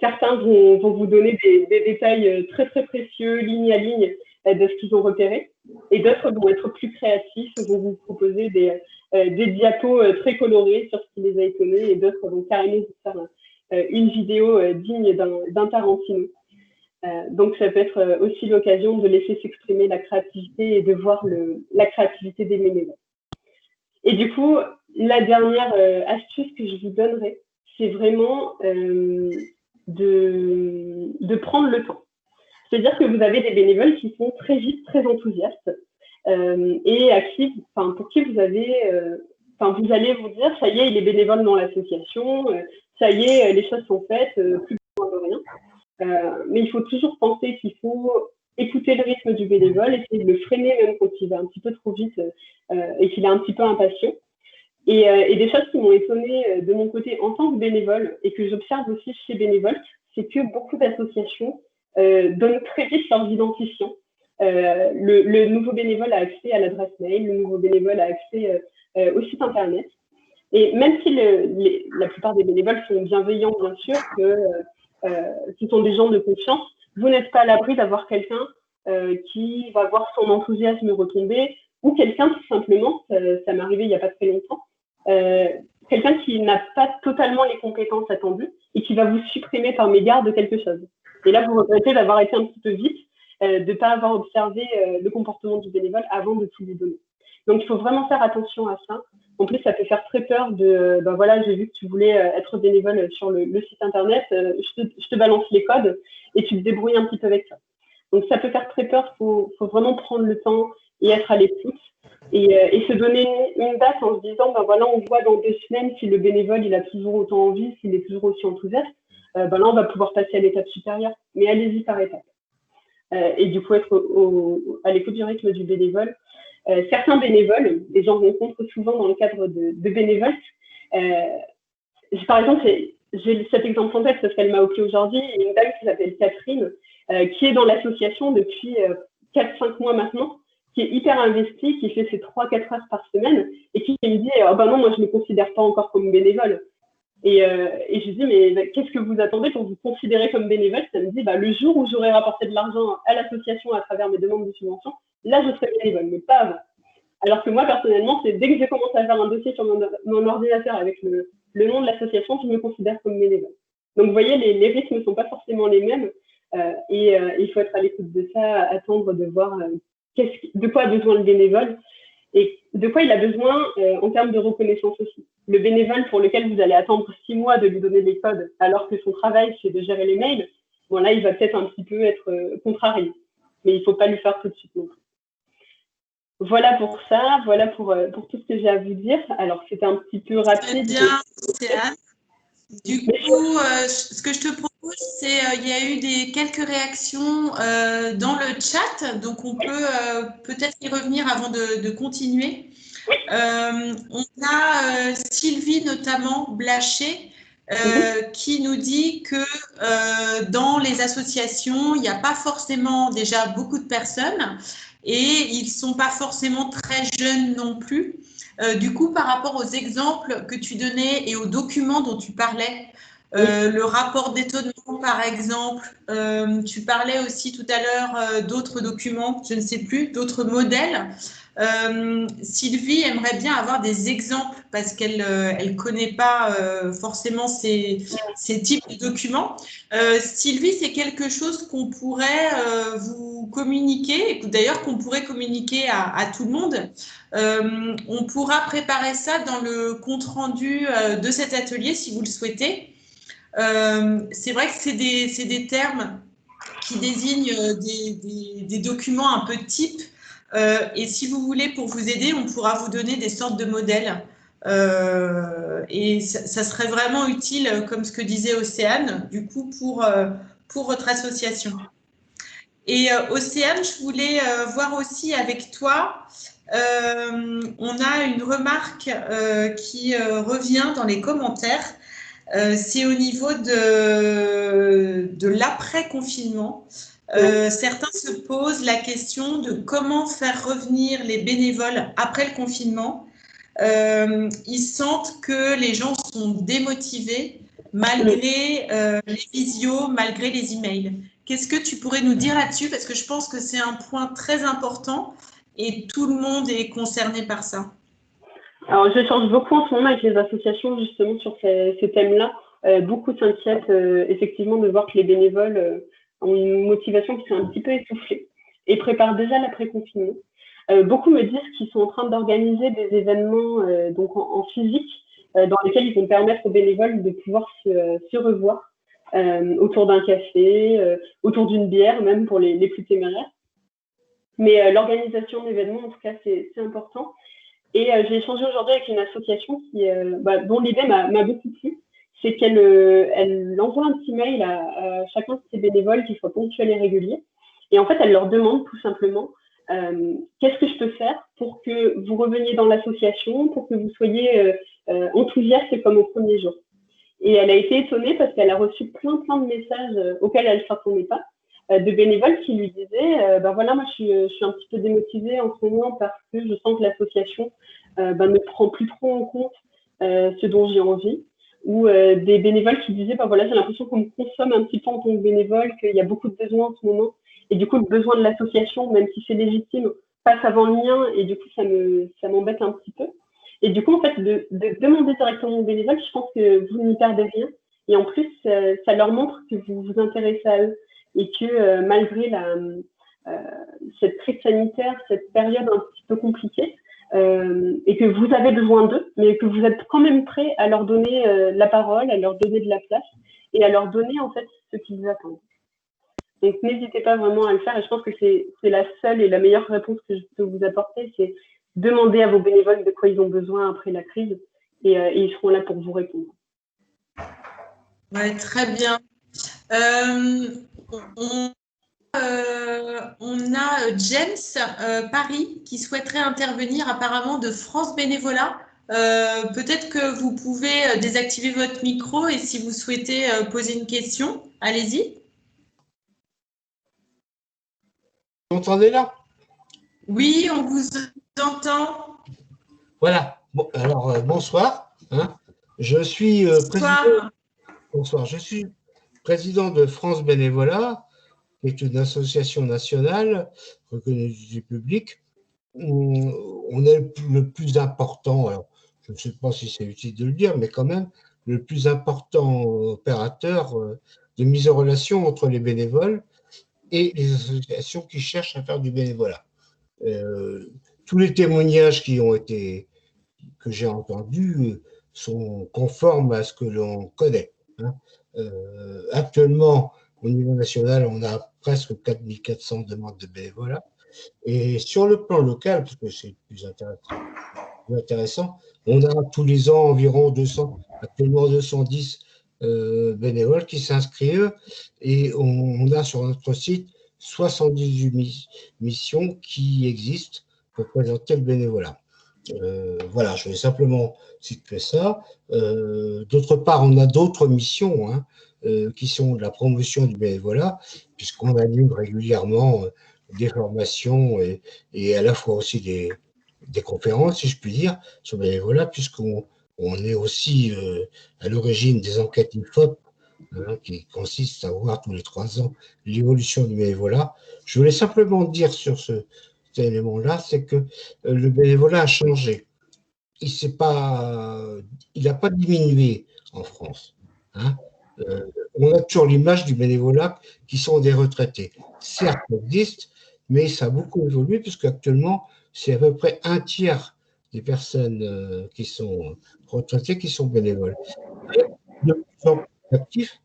Certains vont vous donner des détails très très précieux, ligne à ligne, de ce qu'ils ont repéré. Et d'autres vont être plus créatifs, vont vous proposer des diapos très colorés sur ce qui les a étonnés. Et d'autres vont carrément vous faire une vidéo digne d'un Tarantino. Donc, ça peut être aussi l'occasion de laisser s'exprimer la créativité et de voir la créativité des bénévoles. Et du coup, la dernière astuce que je vous donnerai, c'est vraiment de prendre le temps. C'est-à-dire que vous avez des bénévoles qui sont très vite, très enthousiastes et pour qui vous allez vous dire, ça y est, il est bénévole dans l'association, ça y est, les choses sont faites, plus besoin de rien. Mais il faut toujours penser qu'il faut écouter le rythme du bénévole, essayer de le freiner même quand il va un petit peu trop vite et qu'il est un petit peu impatient. Et des choses qui m'ont étonnée de mon côté en tant que bénévole et que j'observe aussi chez Bénévolte, c'est que beaucoup d'associations donnent très vite leurs identifiants. Le nouveau bénévole a accès à l'adresse mail, le nouveau bénévole a accès au site internet. Et même si la plupart des bénévoles sont bienveillants, bien sûr, que ce sont des gens de confiance, vous n'êtes pas à l'abri d'avoir quelqu'un qui va voir son enthousiasme retomber, ou quelqu'un tout simplement, ça m'est arrivé il n'y a pas très longtemps, quelqu'un qui n'a pas totalement les compétences attendues et qui va vous supprimer par mégarde de quelque chose. Et là, vous regrettez d'avoir été un petit peu vite, de ne pas avoir observé le comportement du bénévole avant de tout lui donner. Donc, il faut vraiment faire attention à ça. En plus, ça peut faire très peur de, voilà, j'ai vu que tu voulais être bénévole sur le site internet, je te balance les codes et tu te débrouilles un petit peu avec ça. Donc, ça peut faire très peur, faut vraiment prendre le temps et être à l'écoute et se donner une date en se disant, voilà, on voit dans 2 semaines si le bénévole, il a toujours autant envie, s'il est toujours aussi enthousiaste, là, on va pouvoir passer à l'étape supérieure, mais allez-y par étapes. Et du coup, être à l'écoute du rythme du bénévole. Certains bénévoles, et j'en rencontre souvent dans le cadre de bénévoles, par exemple, j'ai cet exemple en tête parce qu'elle m'a appelé aujourd'hui, une dame qui s'appelle Catherine, qui est dans l'association depuis 4-5 mois maintenant, qui est hyper investie, qui fait ses 3-4 heures par semaine, et qui me dit non, moi je ne me considère pas encore comme bénévole. Et je lui dis, mais qu'est-ce que vous attendez pour vous considérer comme bénévole? Ça me dit, le jour où j'aurai rapporté de l'argent à l'association à travers mes demandes de subvention, là je serai bénévole, mais pas avant. Alors que moi, personnellement, c'est dès que j'ai commencé à faire un dossier sur mon ordinateur avec le nom de l'association, je me considère comme bénévole. Donc, vous voyez, les rythmes ne sont pas forcément les mêmes et il faut être à l'écoute de ça, attendre de voir de quoi a besoin le bénévole et de quoi il a besoin en termes de reconnaissance aussi. Le bénévole pour lequel vous allez attendre 6 mois de lui donner les codes alors que son travail, c'est de gérer les mails, bon là, il va peut-être un petit peu être contrarié. Mais il ne faut pas lui faire tout de suite non plus. Voilà pour ça, voilà pour tout ce que j'ai à vous dire. Alors, c'était un petit peu rapide. Très bien, Céane. Du coup, ce que je te propose, c'est il y a eu quelques réactions dans le chat, donc on peut peut-être y revenir avant de continuer. On a Sylvie, notamment, Blaché, qui nous dit que dans les associations, il n'y a pas forcément déjà beaucoup de personnes et ils ne sont pas forcément très jeunes non plus. Du coup, par rapport aux exemples que tu donnais et aux documents dont tu parlais, le rapport d'étonnement, par exemple, tu parlais aussi tout à l'heure d'autres documents, je ne sais plus, d'autres modèles. Sylvie aimerait bien avoir des exemples parce qu'elle ne connaît pas forcément ces types de documents. Sylvie, c'est quelque chose qu'on pourrait vous communiquer, et d'ailleurs qu'on pourrait communiquer à tout le monde. On pourra préparer ça dans le compte-rendu de cet atelier si vous le souhaitez. C'est vrai que c'est des termes qui désignent des documents un peu types. Et si vous voulez, pour vous aider, on pourra vous donner des sortes de modèles. Et ça serait vraiment utile, comme ce que disait Océane, du coup, pour votre association. Et Océane, je voulais voir aussi avec toi, on a une remarque qui revient dans les commentaires. C'est au niveau de l'après-confinement. Certains se posent la question de comment faire revenir les bénévoles après le confinement. Ils sentent que les gens sont démotivés malgré les visios, malgré les emails. Qu'est-ce que tu pourrais nous dire là-dessus? Parce que je pense que c'est un point très important et tout le monde est concerné par ça. Alors, j'échange beaucoup en ce moment avec les associations justement sur ces thèmes-là. Beaucoup s'inquiètent effectivement de voir que les bénévoles ont une motivation qui s'est un petit peu essoufflée et préparent déjà l'après-confinement. Beaucoup me disent qu'ils sont en train d'organiser des événements donc en physique dans lesquels ils vont permettre aux bénévoles de pouvoir se revoir autour d'un café, autour d'une bière, même pour les plus téméraires. Mais l'organisation d'événements, en tout cas, c'est important. Et j'ai échangé aujourd'hui avec une association dont l'idée m'a beaucoup plu. C'est qu'elle envoie un petit mail à chacun de ses bénévoles, qui soient ponctuels et réguliers. Et en fait, elle leur demande tout simplement qu'est-ce que je peux faire pour que vous reveniez dans l'association, pour que vous soyez enthousiaste comme au premier jour. Et elle a été étonnée parce qu'elle a reçu plein de messages auxquels elle ne s'attendait pas, de bénévoles qui lui disaient voilà, moi je suis un petit peu démotivée en ce moment parce que je sens que l'association ne prend plus trop en compte ce dont j'ai envie, ou des bénévoles qui disaient voilà, j'ai l'impression qu'on me consomme un petit peu en tant que bénévole, qu'il y a beaucoup de besoins en ce moment, et du coup le besoin de l'association, même si c'est légitime, passe avant le mien, et du coup ça m'embête un petit peu. Et du coup, en fait, de demander directement aux bénévoles, je pense que vous n'y perdez rien. Et en plus, ça leur montre que vous vous intéressez à eux et que malgré cette crise sanitaire, cette période un petit peu compliquée, et que vous avez besoin d'eux, mais que vous êtes quand même prêts à leur donner la parole, à leur donner de la place et à leur donner en fait ce qu'ils attendent. Donc, n'hésitez pas vraiment à le faire. Et je pense que c'est la seule et la meilleure réponse que je peux vous apporter, c'est demander à vos bénévoles de quoi ils ont besoin après la crise et ils seront là pour vous répondre. Ouais, très bien. On a James Paris qui souhaiterait intervenir apparemment de France Bénévolat. Peut-être que vous pouvez désactiver votre micro et si vous souhaitez poser une question, allez-y. Vous m'entendez là? Oui, on vous entend. Voilà. Bon, alors, bonsoir. Je suis président. Bonsoir. Je suis président de France Bénévolat, qui est une association nationale reconnue du public. On est le plus important, alors je ne sais pas si c'est utile de le dire, mais quand même, le plus important opérateur de mise en relation entre les bénévoles et les associations qui cherchent à faire du bénévolat. Tous les témoignages que j'ai entendus sont conformes à ce que l'on connaît. Actuellement, au niveau national, on a presque 4400 demandes de bénévolat. Et sur le plan local, parce que c'est plus intéressant, on a tous les ans environ actuellement 210 bénévoles qui s'inscrivent et on a sur notre site 78 missions qui existent pour présenter le bénévolat. Voilà, je vais simplement situer ça. D'autre part, on a d'autres missions qui sont de la promotion du bénévolat, puisqu'on anime régulièrement des formations et à la fois aussi des conférences, si je puis dire, sur le bénévolat, puisqu'on est aussi à l'origine des enquêtes IFOP, qui consistent à voir tous les 3 ans l'évolution du bénévolat. Je voulais simplement dire sur cet élément-là, c'est que le bénévolat a changé. Il n'a pas diminué en France. On a toujours l'image du bénévolat qui sont des retraités. Certes, ça existe, mais ça a beaucoup évolué puisque actuellement, c'est à peu près 1/3 des personnes qui sont retraitées qui sont bénévoles. Et de plus en plus, actifs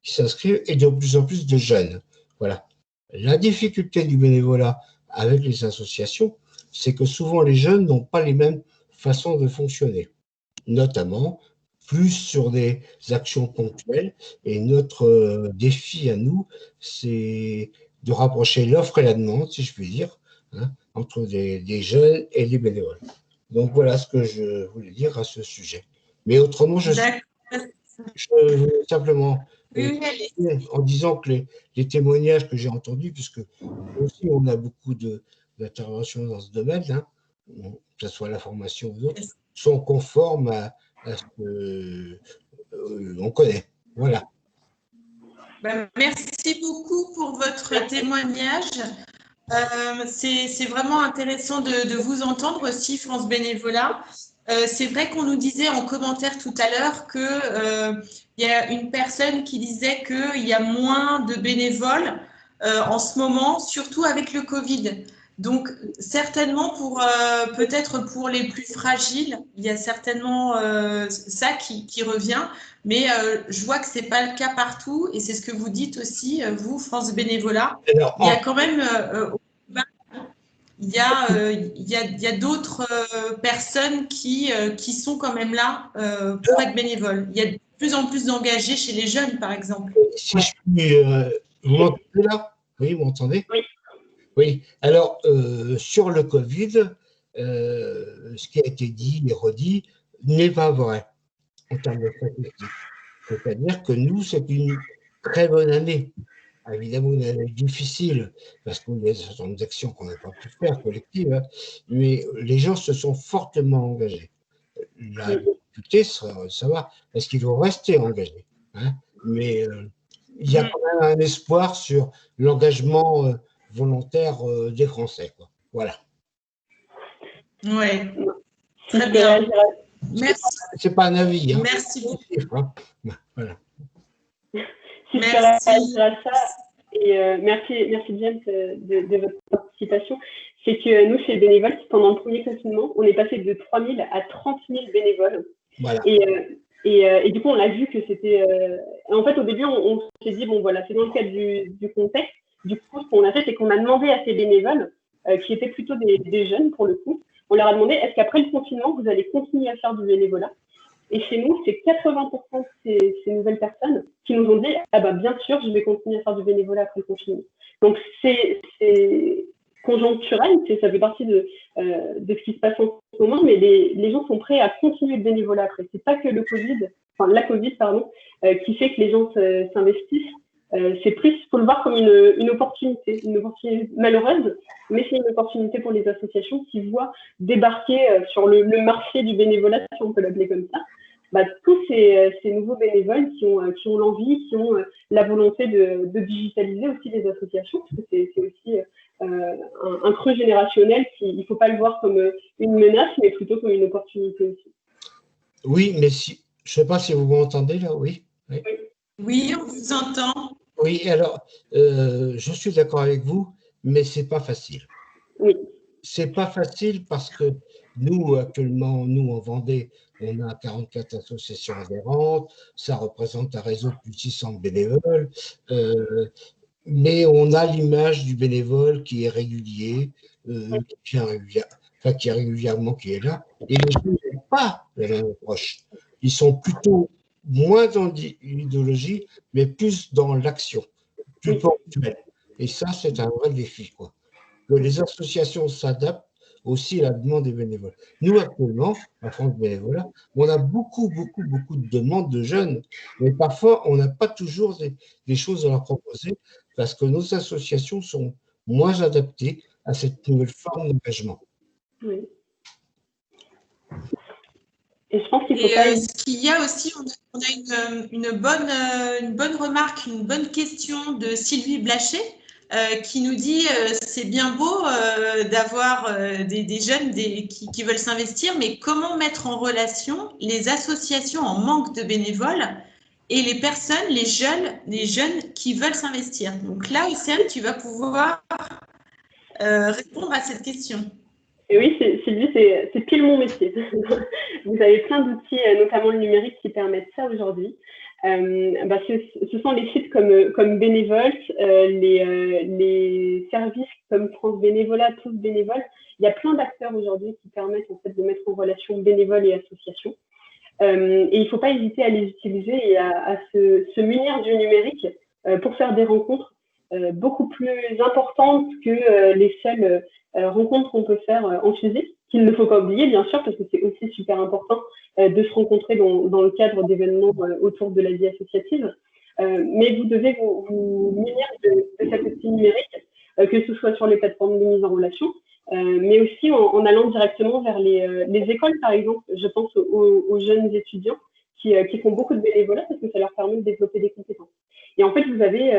qui s'inscrivent et de plus en plus de jeunes. Voilà. La difficulté du bénévolat avec les associations, c'est que souvent les jeunes n'ont pas les mêmes façons de fonctionner, notamment plus sur des actions ponctuelles. Et notre défi à nous, c'est de rapprocher l'offre et la demande, si je puis dire, hein, entre des jeunes et les bénévoles. Donc voilà ce que je voulais dire à ce sujet. Mais autrement, je voulais simplement en disant que les témoignages que j'ai entendus, puisque aussi on a beaucoup d'interventions dans ce domaine, hein, que ce soit la formation ou d'autres, sont conformes à ce qu'on connaît. Voilà. Merci beaucoup pour votre témoignage. C'est vraiment intéressant de vous entendre aussi, France Bénévolat. C'est vrai qu'on nous disait en commentaire tout à l'heure qu'il y a une personne qui disait qu'il y a moins de bénévoles en ce moment, surtout avec le Covid. Donc, certainement, peut-être pour les plus fragiles, il y a certainement ça qui revient, mais je vois que ce n'est pas le cas partout, et c'est ce que vous dites aussi, vous, France Bénévolat. Il y a quand même... il y a d'autres personnes qui sont quand même là pour être bénévoles. Il y a de plus en plus d'engagés chez les jeunes, par exemple. Si je puis... vous m'entendez là? Oui, vous m'entendez? Oui. Oui. Alors, sur le Covid, ce qui a été dit et redit n'est pas vrai en termes de statistiques. C'est-à-dire que nous, c'est une très bonne année. Évidemment, une année difficile, parce qu'il y a certaines actions qu'on n'a pas pu faire, collectives, hein, mais les gens se sont fortement engagés. La difficulté sera de savoir est-ce qu'ils vont rester engagés. Hein, mais il y a quand même un espoir sur l'engagement volontaire des Français. Quoi. Voilà. Oui, très bien. Merci. C'est pas un avis. Hein. Merci beaucoup. Hein. Voilà. Si je peux réagir à ça, et merci James de votre participation, c'est que nous, chez les bénévoles, pendant le premier confinement, on est passé de 3 000 à 30 000 bénévoles. Voilà. Et du coup, on a vu que c'était... en fait, au début, on s'est dit, bon, voilà, c'est dans le cadre du contexte. Du coup, ce qu'on a fait, c'est qu'on a demandé à ces bénévoles, qui étaient plutôt des jeunes, pour le coup, on leur a demandé, est-ce qu'après le confinement, vous allez continuer à faire du bénévolat? Et chez nous, c'est 80% de ces nouvelles personnes qui nous ont dit « Ah ben bien sûr, je vais continuer à faire du bénévolat après le confinement ». Donc, c'est conjoncturel, ça fait partie de ce qui se passe en ce moment, mais les gens sont prêts à continuer le bénévolat après. C'est pas que la Covid, qui fait que les gens s'investissent. C'est plus, il faut le voir comme une opportunité malheureuse, mais c'est une opportunité pour les associations qui voient débarquer sur le marché du bénévolat, si on peut l'appeler comme ça, tous ces nouveaux bénévoles qui ont l'envie, qui ont la volonté de digitaliser aussi les associations, parce que c'est aussi un creux générationnel il ne faut pas le voir comme une menace, mais plutôt comme une opportunité aussi. Oui, mais je ne sais pas si vous m'entendez là, oui. Oui, on vous entend. Oui, alors, je suis d'accord avec vous, mais ce n'est pas facile. Oui. C'est pas facile parce que nous, actuellement, en Vendée, on a 44 associations adhérentes, ça représente un réseau de plus de 600 bénévoles, mais on a l'image du bénévole qui est régulier, qui est régulièrement, qui est là, et les gens n'ont pas la même approche. Ils sont plutôt moins dans l'idéologie, mais plus dans l'action, plus ponctuelle. Et ça, c'est un vrai défi, quoi. Que les associations s'adaptent aussi à la demande des bénévoles. Nous, actuellement, à France Bénévolat, on a beaucoup de demandes de jeunes, mais parfois, on n'a pas toujours des choses à leur proposer parce que nos associations sont moins adaptées à cette nouvelle forme d'engagement. Oui. Et je pense qu'il faut pas... Ce qu'il y a aussi, on a une bonne remarque, une bonne question de Sylvie Blachet, qui nous dit c'est bien beau d'avoir des jeunes qui veulent s'investir, mais comment mettre en relation les associations en manque de bénévoles et les personnes, les jeunes qui veulent s'investir. Donc là, Océane, tu vas pouvoir répondre à cette question. Et oui, Sylvie, c'est pile mon métier. Vous avez plein d'outils, notamment le numérique, qui permettent ça aujourd'hui. Ce sont les sites comme Bénévolte, les services comme France Bénévolat, Tous Bénévoles. Il y a plein d'acteurs aujourd'hui qui permettent en fait de mettre en relation bénévoles et associations. Et il ne faut pas hésiter à les utiliser et à se munir du numérique pour faire des rencontres beaucoup plus importantes que les seules rencontres qu'on peut faire en physique, qu'il ne faut pas oublier, bien sûr, parce que c'est aussi super important de se rencontrer dans le cadre d'événements autour de la vie associative. Mais vous devez vous munir de cet outil numérique, que ce soit sur les plateformes de mise en relation, mais aussi en allant directement vers les écoles, par exemple. Je pense aux jeunes étudiants qui font beaucoup de bénévolat parce que ça leur permet de développer des compétences. Et en fait, vous avez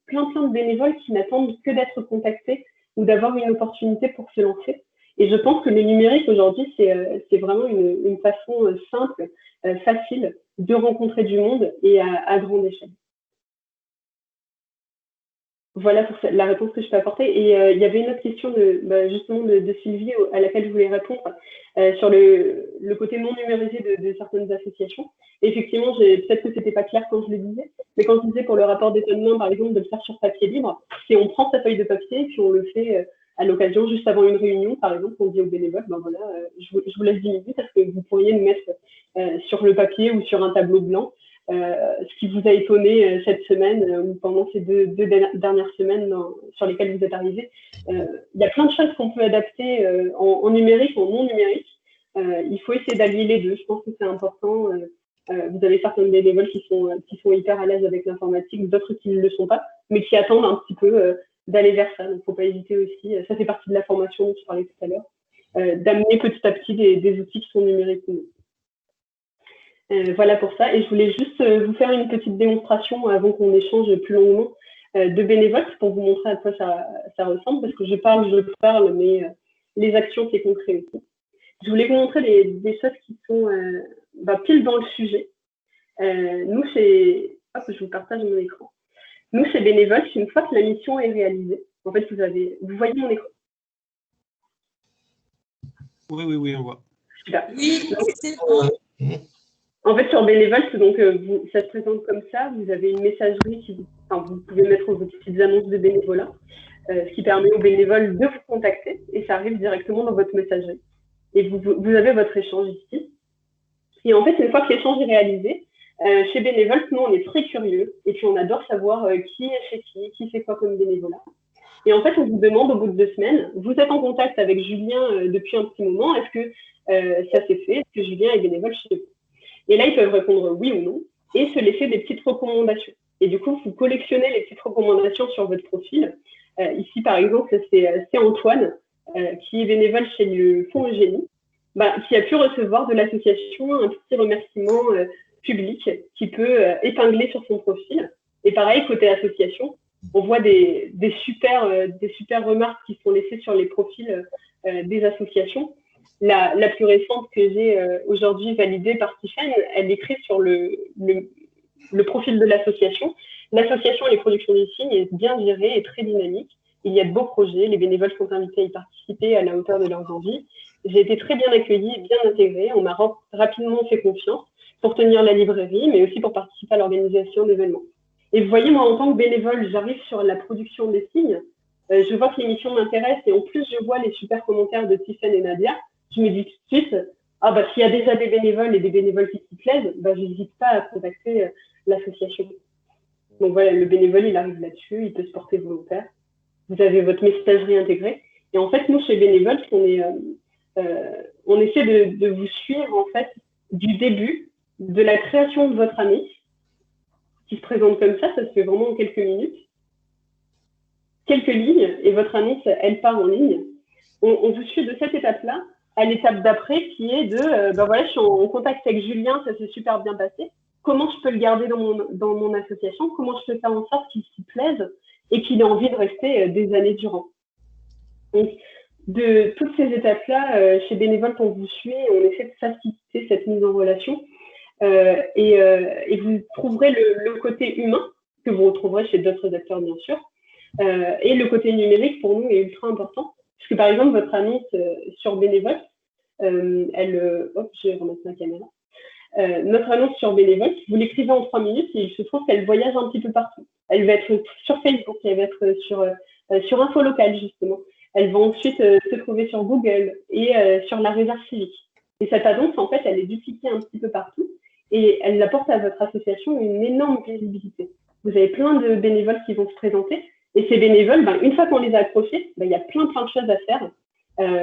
plein de bénévoles qui n'attendent que d'être contactés ou d'avoir une opportunité pour se lancer. Et je pense que le numérique aujourd'hui, c'est vraiment une façon simple, facile de rencontrer du monde et à grande échelle. Voilà pour la réponse que je peux apporter. Et il y avait une autre question justement de Sylvie à laquelle je voulais répondre sur le côté non numérisé de certaines associations. Et effectivement, peut-être que c'était pas clair quand je le disais, mais quand je disais pour le rapport d'étonnement, par exemple, de le faire sur papier libre, c'est on prend sa feuille de papier et puis on le fait à l'occasion, juste avant une réunion, par exemple, on dit aux bénévoles, voilà, je vous laisse 10 minutes parce que vous pourriez nous mettre sur le papier ou sur un tableau blanc ce qui vous a étonné cette semaine ou pendant ces deux dernières semaines sur lesquelles vous êtes arrivés. Il y a plein de choses qu'on peut adapter en numérique, en non numérique. Il faut essayer d'allier les deux. Je pense que c'est important. Vous avez certains bénévoles qui sont hyper à l'aise avec l'informatique, d'autres qui ne le sont pas, mais qui attendent un petit peu d'aller vers ça. Donc, il ne faut pas hésiter aussi. Ça fait partie de la formation dont je parlais tout à l'heure, d'amener petit à petit des outils qui sont numériques. Voilà pour ça. Et je voulais juste vous faire une petite démonstration avant qu'on échange plus longuement de bénévoles pour vous montrer à quoi ça ressemble, parce que je parle, mais les actions, c'est concret aussi. Je voulais vous montrer des choses qui sont pile dans le sujet. Nous, je vous partage mon écran. Nous, chez Bénévoles, une fois que la mission est réalisée, en fait, vous voyez mon écran? Oui, on voit. Super. Oui, c'est bon. En fait, sur Bénévolte, donc, ça se présente comme ça. Vous avez une messagerie vous pouvez mettre vos petites annonces de bénévolat, ce qui permet aux bénévoles de vous contacter et ça arrive directement dans votre messagerie. Et vous avez votre échange ici. Et en fait, une fois que l'échange est réalisé, chez Bénévolte, nous, on est très curieux et puis on adore savoir qui est chez qui fait quoi comme bénévolat. Et en fait, on vous demande au bout de 2 semaines, vous êtes en contact avec Julien depuis un petit moment, est-ce que ça s'est fait? Est-ce que Julien est bénévole chez vous? Et là, ils peuvent répondre oui ou non et se laisser des petites recommandations. Et du coup, vous collectionnez les petites recommandations sur votre profil. Ici, par exemple, c'est Antoine, qui est bénévole chez le Fonds Eugénie, qui a pu recevoir de l'association un petit remerciement public qui peut épingler sur son profil. Et pareil, côté association, on voit des super remarques qui sont laissées sur les profils des associations. La plus récente que j'ai aujourd'hui validée par Tiffen, elle écrit sur le profil de l'association. L'association Les Productions du Cygne est bien gérée et très dynamique. Il y a de beaux projets, les bénévoles sont invités à y participer à la hauteur de leurs envies. J'ai été très bien accueillie et bien intégrée. On m'a rapidement fait confiance pour tenir la librairie, mais aussi pour participer à l'organisation d'événements. Et vous voyez, moi, en tant que bénévole, j'arrive sur la production des signes. Je vois que l'émission m'intéresse et en plus, je vois les super commentaires de Tiffen et Nadia. Je me dis tout de suite, s'il y a déjà des bénévoles et des bénévoles qui s'y plaisent, je n'hésite pas à contacter l'association. Donc voilà, le bénévole, il arrive là-dessus, il peut se porter volontaire. Vous avez votre messagerie intégrée. Et en fait, nous, chez Bénévoles, on essaie de vous suivre, en fait, du début de la création de votre annonce, qui se présente comme ça se fait vraiment en quelques minutes. Quelques lignes, et votre annonce, elle part en ligne. On vous suit de cette étape-là à l'étape d'après qui est je suis en contact avec Julien, ça s'est super bien passé. Comment je peux le garder dans mon association? Comment je peux faire en sorte qu'il s'y plaise et qu'il ait envie de rester des années durant? Donc, de toutes ces étapes-là, chez Bénévolte, on vous suit, on essaie de faciliter cette mise en relation et vous trouverez le côté humain que vous retrouverez chez d'autres acteurs, bien sûr. Et le côté numérique, pour nous, est ultra important. Parce que, par exemple, votre annonce sur Bénévolte, je vais remettre ma caméra. notre annonce sur Bénévoles, vous l'écrivez en 3 minutes et il se trouve qu'elle voyage un petit peu partout. Elle va être sur Facebook, elle va être sur Infolocal, justement. Elle va ensuite se trouver sur Google et sur la réserve civique. Et cette annonce, en fait, elle est dupliquée un petit peu partout et elle apporte à votre association une énorme visibilité. Vous avez plein de bénévoles qui vont se présenter et ces bénévoles, une fois qu'on les a accrochés, il y a plein de choses à faire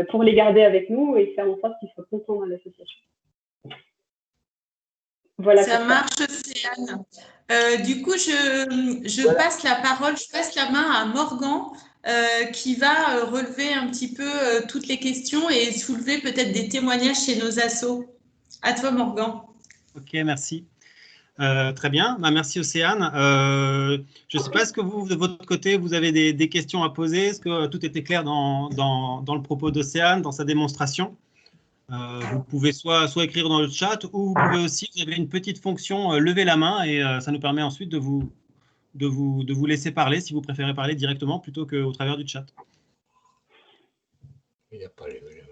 pour les garder avec nous et faire en sorte qu'ils soient contents dans l'association. Voilà. Ça marche, Océane. Du coup, je passe la parole, je passe la main à Morgan qui va relever un petit peu toutes les questions et soulever peut-être des témoignages chez nos assos. À toi, Morgan. Ok, merci. Très bien, merci Océane. Je ne sais pas, est-ce que vous, de votre côté, vous avez des questions à poser? Est-ce que tout était clair dans le propos d'Océane, dans sa démonstration? Vous pouvez soit écrire dans le chat ou vous pouvez aussi, vous avez une petite fonction lever la main et ça nous permet ensuite de vous laisser parler si vous préférez parler directement plutôt qu'au travers du chat. Il n'y a pas levé la main.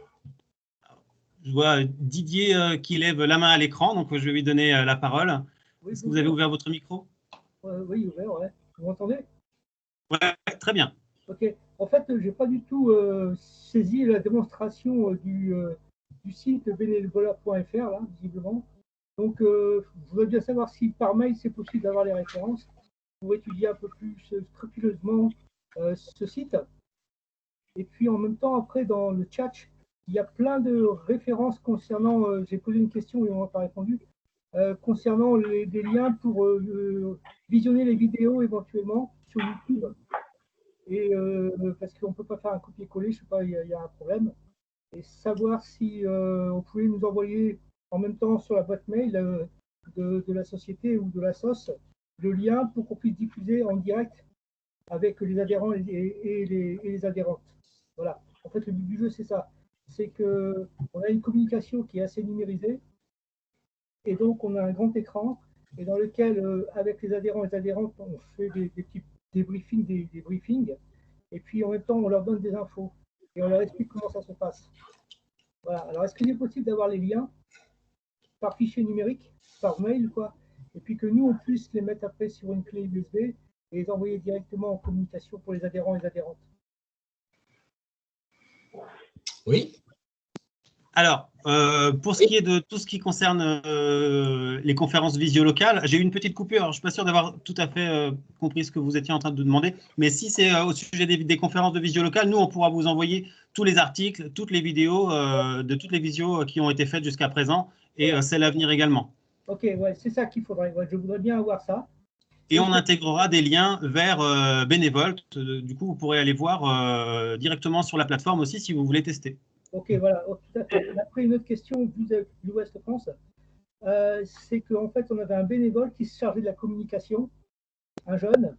Je vois Didier qui lève la main à l'écran, donc je vais lui donner la parole. Oui, est-ce que vous avez ouvert votre micro? Oui, ouvert, ouais. Vous m'entendez? Ouais, très bien. Ok. En fait, je n'ai pas du tout saisi la démonstration du site bénévolat.fr, là, visiblement. Donc, je voudrais bien savoir si par mail, c'est possible d'avoir les références pour étudier un peu plus scrupuleusement ce site. Et puis, en même temps, après, dans le chat, il y a plein de références concernant, j'ai posé une question et on n'a pas répondu, concernant des liens pour visionner les vidéos éventuellement sur YouTube. Et parce qu'on ne peut pas faire un copier-coller, je ne sais pas, il y a un problème. Et savoir si on pouvait nous envoyer en même temps sur la boîte mail de la société ou de la SOS le lien pour qu'on puisse diffuser en direct avec les adhérents et les adhérentes. Voilà. En fait, le but du jeu, c'est ça. C'est qu'on a une communication qui est assez numérisée et donc on a un grand écran et dans lequel, avec les adhérents et les adhérentes, on fait des briefings et puis en même temps, on leur donne des infos et on leur explique comment ça se passe. Voilà. Alors, est-ce qu'il est possible d'avoir les liens par fichier numérique, par mail, quoi, et puis que nous, on puisse les mettre après sur une clé USB et les envoyer directement en communication pour les adhérents et les adhérentes? Oui. Alors, pour ce qui est de tout ce qui concerne les conférences visio locales, j'ai eu une petite coupure. Alors, je ne suis pas sûr d'avoir tout à fait compris ce que vous étiez en train de demander. Mais si c'est au sujet des conférences de visio locales, nous, on pourra vous envoyer tous les articles, toutes les vidéos de toutes les visios qui ont été faites jusqu'à présent et celles à venir également. Ok, ouais, c'est ça qu'il faudrait. Ouais, je voudrais bien avoir ça. Et on intégrera des liens vers Bénévolte. Du coup, vous pourrez aller voir directement sur la plateforme aussi si vous voulez tester. Ok, voilà, oh, tout à fait. Après, une autre question du Ouest France, c'est qu'en fait, on avait un bénévole qui se chargeait de la communication, un jeune,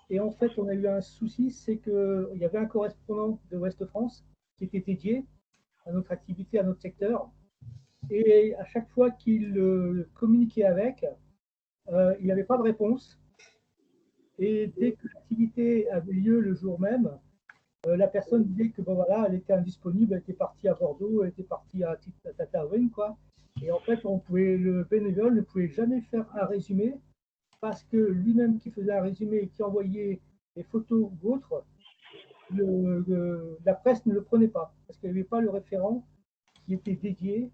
et en fait, on a eu un souci, c'est qu'il y avait un correspondant de Ouest France qui était dédié à notre activité, à notre secteur, et à chaque fois qu'il communiquait avec, il n'y avait pas de réponse, et dès que l'activité avait lieu le jour même, la personne disait que bon, voilà, elle était indisponible, elle était partie à Bordeaux, elle était partie à Tatarine, quoi. Et en fait, le bénévole ne pouvait jamais faire un résumé parce que lui-même qui faisait un résumé et qui envoyait des photos ou autres, la presse ne le prenait pas parce qu'il n'y avait pas le référent qui était dédié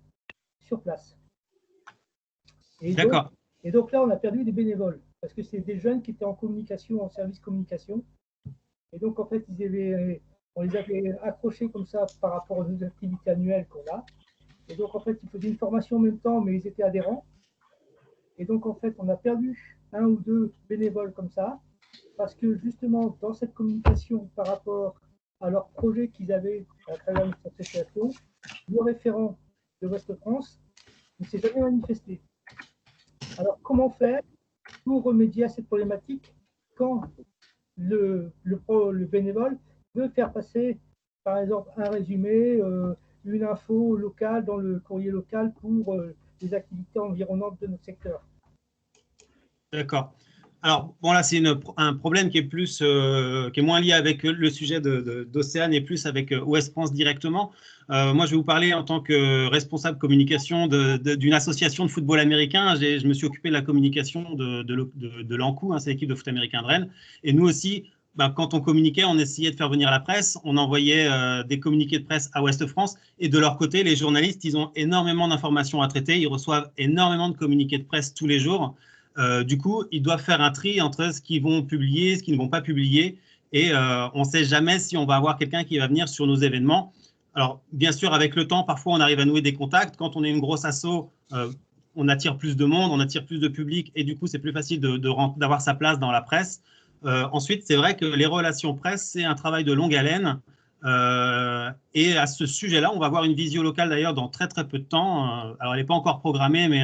sur place. D'accord. Et donc là, on a perdu des bénévoles parce que c'est des jeunes qui étaient en communication, en service communication. Et donc, en fait, on les avait accrochés comme ça par rapport aux activités annuelles qu'on a. Et donc, en fait, ils faisaient une formation en même temps, mais ils étaient adhérents. Et donc, en fait, on a perdu un ou deux bénévoles comme ça, parce que justement, dans cette communication par rapport à leur projet qu'ils avaient à travers notre association, le référent de Ouest France ne s'est jamais manifesté. Alors, comment faire pour remédier à cette problématique quand le bénévole veut faire passer, par exemple, un résumé, une info locale dans le courrier local pour les activités environnantes de notre secteur? D'accord. Alors, bon, là, c'est un problème qui est moins lié avec le sujet d'Océane et plus avec Ouest France directement. Moi, je vais vous parler en tant que responsable communication d'une association de football américain. Je me suis occupé de la communication de l'ANCOU, hein, c'est l'équipe de foot américain de Rennes. Et nous aussi, quand on communiquait, on essayait de faire venir la presse. On envoyait des communiqués de presse à Ouest France. Et de leur côté, les journalistes, ils ont énormément d'informations à traiter. Ils reçoivent énormément de communiqués de presse tous les jours. Du coup, ils doivent faire un tri entre ce qu'ils vont publier, ce qu'ils ne vont pas publier. Et on ne sait jamais si on va avoir quelqu'un qui va venir sur nos événements. Alors, bien sûr, avec le temps, parfois, on arrive à nouer des contacts. Quand on est une grosse asso, on attire plus de monde, on attire plus de public. Et du coup, c'est plus facile d'avoir sa place dans la presse. Ensuite, c'est vrai que les relations presse, c'est un travail de longue haleine. Et à ce sujet-là, on va avoir une visio locale d'ailleurs dans très très peu de temps. Alors, elle n'est pas encore programmée, mais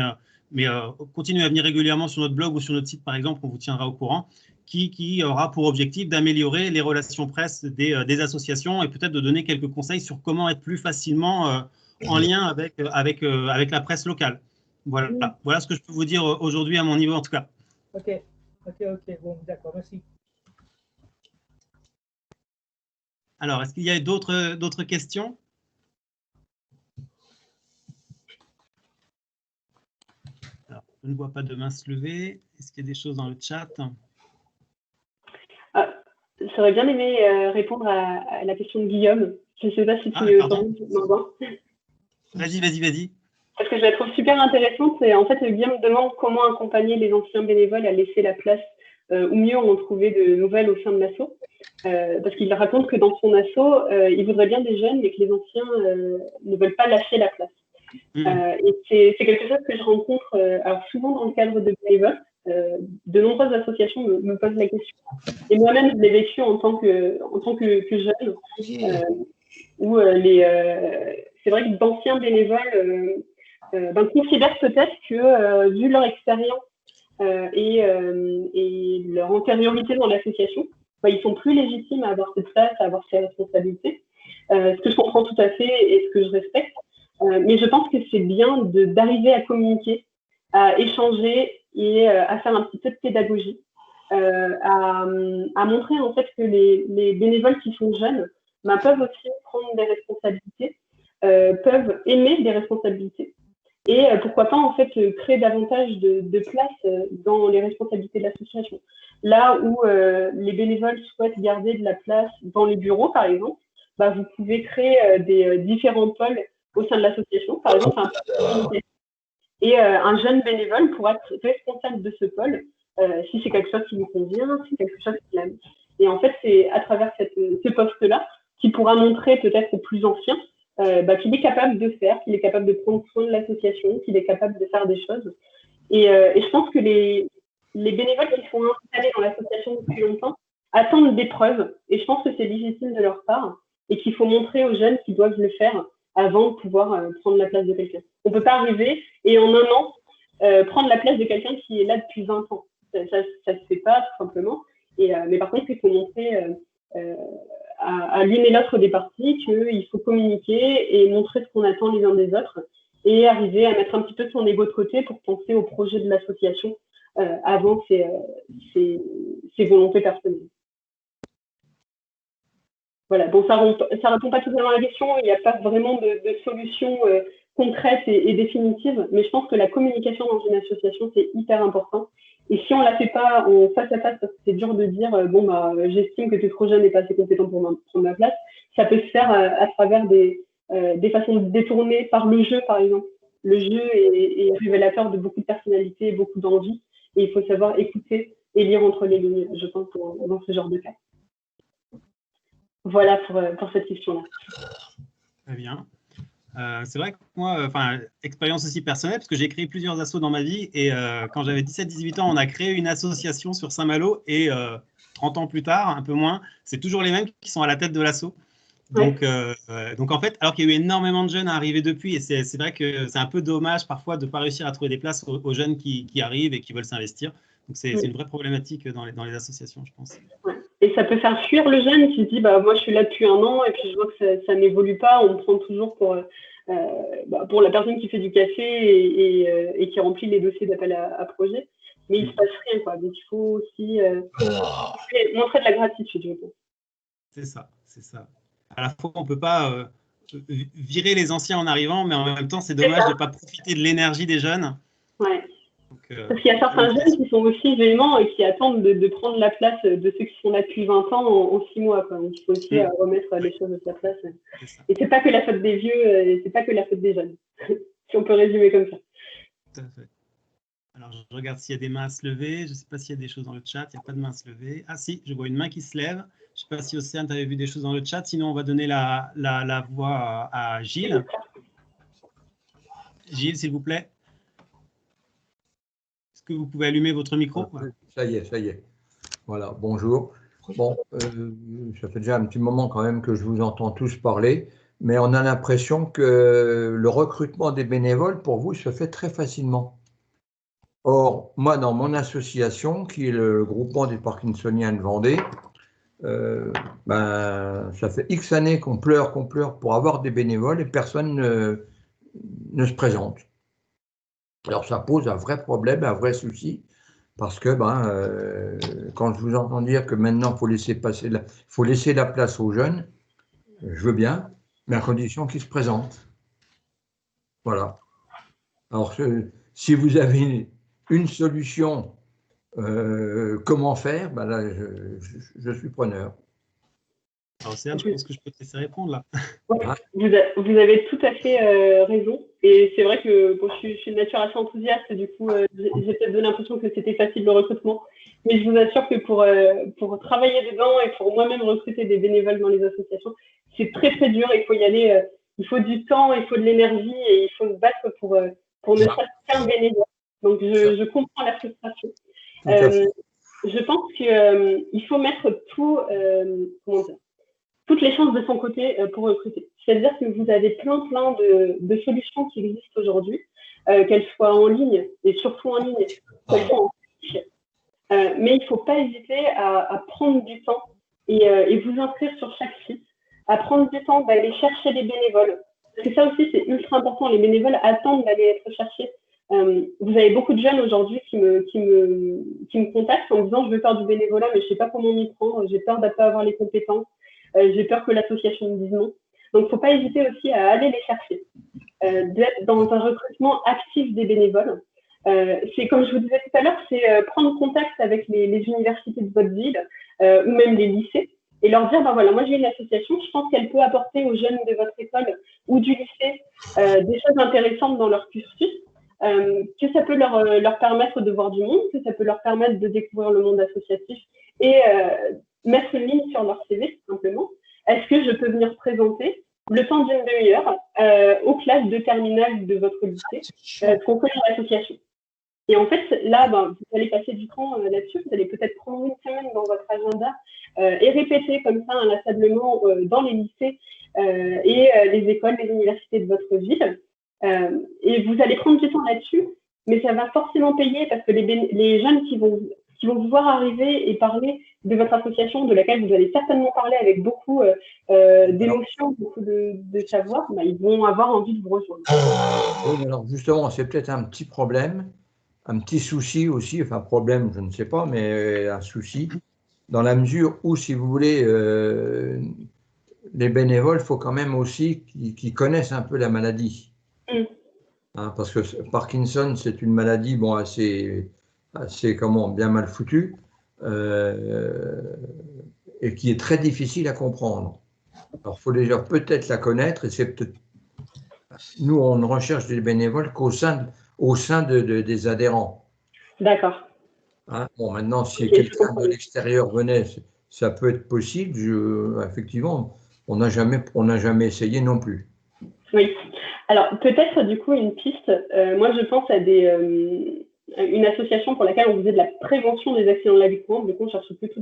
continuez à venir régulièrement sur notre blog ou sur notre site, par exemple, on vous tiendra au courant, qui aura pour objectif d'améliorer les relations presse des associations et peut-être de donner quelques conseils sur comment être plus facilement en lien avec la presse locale. Voilà ce que je peux vous dire aujourd'hui à mon niveau en tout cas. Ok, bon, d'accord, merci. Alors, est-ce qu'il y a d'autres questions ? Alors, je ne vois pas de main se lever. Est-ce qu'il y a des choses dans le chat ? J'aurais bien aimé répondre à la question de Guillaume. Je ne sais pas si tu m'entends. Vas-y. Parce que je la trouve super intéressante. Et en fait, Guillaume demande comment accompagner les anciens bénévoles à laisser la place ou mieux en trouver de nouvelles au sein de l'asso. Parce qu'il raconte que dans son asso, il voudrait bien des jeunes, mais que les anciens ne veulent pas lâcher la place. Et c'est quelque chose que je rencontre alors souvent dans le cadre de bénévoles. De nombreuses associations me posent la question. Et moi-même, je l'ai vécu en tant que jeune, où c'est vrai que d'anciens bénévoles considèrent peut-être que, vu leur expérience et leur antériorité dans l'association, ils sont plus légitimes à avoir cette place, à avoir ces responsabilités. Ce que je comprends tout à fait et ce que je respecte. Mais je pense que c'est bien d'arriver à communiquer, à échanger et à faire un petit peu de pédagogie, à montrer en fait que les bénévoles qui sont jeunes peuvent aussi prendre des responsabilités, peuvent aimer des responsabilités et pourquoi pas en fait créer davantage de place dans les responsabilités de l'association. Là où les bénévoles souhaitent garder de la place dans les bureaux par exemple, vous pouvez créer des différents pôles au sein de l'association, par exemple et un jeune bénévole pourra être responsable de ce pôle si c'est quelque chose qui lui convient, si c'est quelque chose qu'il aime. Et en fait, c'est à travers ce poste-là qu'il pourra montrer peut-être aux plus anciens qu'il est capable de faire, qu'il est capable de prendre soin de l'association, qu'il est capable de faire des choses. Et je pense que les bénévoles qui sont installés dans l'association depuis longtemps attendent des preuves. Et je pense que c'est légitime de leur part et qu'il faut montrer aux jeunes qu'ils doivent le faire avant de pouvoir prendre la place de quelqu'un. On ne peut pas arriver et en un an prendre la place de quelqu'un qui est là depuis 20 ans. Ça ne se fait pas, tout simplement. Mais par contre, il faut montrer à l'une et l'autre des parties qu'il faut communiquer et montrer ce qu'on attend les uns des autres et arriver à mettre un petit peu son ego de côté pour penser au projet de l'association avant ses volontés personnelles. Voilà, bon, ça répond pas totalement à la question, il n'y a pas vraiment de solution concrète et définitive, mais je pense que la communication dans une association, c'est hyper important. Et si on ne la fait pas en face à face, parce que c'est dur de dire j'estime que tu es trop jeune et pas assez compétent pour prendre ma place, ça peut se faire à travers des façons détournées par le jeu, par exemple. Le jeu est révélateur de beaucoup de personnalités, beaucoup d'envie, et il faut savoir écouter et lire entre les lignes, je pense, dans ce genre de cas. Voilà pour cette question-là. Très bien. C'est vrai que moi, expérience aussi personnelle, parce que j'ai créé plusieurs assos dans ma vie, et quand j'avais 17-18 ans, on a créé une association sur Saint-Malo, et 30 ans plus tard, un peu moins, c'est toujours les mêmes qui sont à la tête de l'asso. Donc, en fait, alors qu'il y a eu énormément de jeunes à arriver depuis, et c'est vrai que c'est un peu dommage parfois de ne pas réussir à trouver des places aux jeunes qui arrivent et qui veulent s'investir. Donc, c'est une vraie problématique dans les associations, je pense. Ouais. Et ça peut faire fuir le jeune qui se dit moi je suis là depuis un an et puis je vois que ça n'évolue pas, on me prend toujours pour la personne qui fait du café et qui remplit les dossiers d'appel à projet. mais il ne se passe rien, quoi. Donc, il faut aussi montrer de la gratitude, je pense. C'est ça, c'est ça. À la fois, on ne peut pas virer les anciens en arrivant, mais en même temps, c'est dommage de ne pas profiter de l'énergie des jeunes. Ouais. Parce qu'il y a certains jeunes qui sont aussi véhéments et qui attendent de prendre la place de ceux qui sont là depuis 20 ans en 6 mois, quoi. Donc, il faut aussi remettre les choses à sa place. Et c'est pas que la faute des vieux, c'est pas que la faute des jeunes. Si on peut résumer comme ça. Tout à fait. Alors, je regarde s'il y a des mains à se lever. Je ne sais pas s'il y a des choses dans le chat. Il n'y a pas de main à se lever. Ah si, je vois une main qui se lève. Je ne sais pas si Océane, tu avais vu des choses dans le chat. Sinon, on va donner la voix à Gilles. Gilles, s'il vous plaît. Est-ce que vous pouvez allumer votre micro? Ça y est. Voilà, bonjour. Bon, ça fait déjà un petit moment quand même que je vous entends tous parler, mais on a l'impression que le recrutement des bénévoles, pour vous, se fait très facilement. Or, moi, dans mon association, qui est le groupement des Parkinsoniens de Vendée, ça fait X années qu'on pleure pour avoir des bénévoles et personne ne se présente. Alors, ça pose un vrai problème, un vrai souci, parce que quand je vous entends dire que maintenant, il faut laisser la place aux jeunes, je veux bien, mais à condition qu'ils se présentent. Voilà. Alors, si vous avez une solution, comment faire, là, je suis preneur. Alors, Océane, je pense que je peux te laisser répondre là. Ouais, vous avez tout à fait raison. Et c'est vrai que je suis de nature assez enthousiaste, du coup, j'ai peut-être donné l'impression que c'était facile le recrutement. Mais je vous assure que pour travailler dedans et pour moi-même recruter des bénévoles dans les associations, c'est très très dur. Il faut y aller, il faut du temps, il faut de l'énergie et il faut se battre pour ne serait-ce qu'un bénévole. Donc je comprends la frustration. Je pense qu'il faut mettre toutes les chances de son côté pour recruter. C'est-à-dire que vous avez plein de solutions qui existent aujourd'hui, qu'elles soient en ligne et surtout en ligne, qu'elles soient en fiche. Mais il ne faut pas hésiter à prendre du temps et vous inscrire sur chaque site, à prendre du temps d'aller chercher des bénévoles. Parce que ça aussi, c'est ultra important. Les bénévoles attendent d'aller être cherchés. Vous avez beaucoup de jeunes aujourd'hui qui me contactent en me disant « je veux faire du bénévolat, mais je ne sais pas comment m'y prendre, j'ai peur de ne pas avoir les compétences, j'ai peur que l'association me dise non ». Donc, il ne faut pas hésiter aussi à aller les chercher, d'être dans un recrutement actif des bénévoles. C'est comme je vous disais tout à l'heure, c'est prendre contact avec les universités de votre ville ou même les lycées et leur dire, voilà, moi j'ai une association, je pense qu'elle peut apporter aux jeunes de votre école ou du lycée des choses intéressantes dans leur cursus, que ça peut leur permettre de voir du monde, que ça peut leur permettre de découvrir le monde associatif et mettre une ligne sur leur CV, tout simplement. Est-ce que je peux venir présenter le temps d'une demi-heure aux classes de terminale de votre lycée qu'on connaît l'association? Et en fait, là, vous allez passer du temps là-dessus, vous allez peut-être prendre une semaine dans votre agenda et répéter comme ça inlassablement dans les lycées et les écoles, les universités de votre ville. Et vous allez prendre du temps là-dessus, mais ça va forcément payer parce que les jeunes qui vont vous voir arriver et parler de votre association, de laquelle vous allez certainement parler avec beaucoup d'émotion, beaucoup de savoir, ils vont avoir envie de vous rejoindre. Oui, alors justement, c'est peut-être un petit problème, un petit souci aussi, enfin problème, je ne sais pas, mais un souci, dans la mesure où, si vous voulez, les bénévoles, il faut quand même aussi qu'ils connaissent un peu la maladie. Parce que Parkinson, c'est une maladie assez bien mal foutue et qui est très difficile à comprendre. Alors, il faut déjà peut-être la connaître et c'est peut-être... Nous, on ne recherche des bénévoles qu'au sein des adhérents. D'accord. Bon, maintenant, si quelqu'un de l'extérieur venait, ça peut être possible. Effectivement, on n'a jamais essayé non plus. Oui. Alors, peut-être, du coup, une piste. Moi, je pense à une association pour laquelle on faisait de la prévention des accidents de la vie courante. Du coup, on cherche plutôt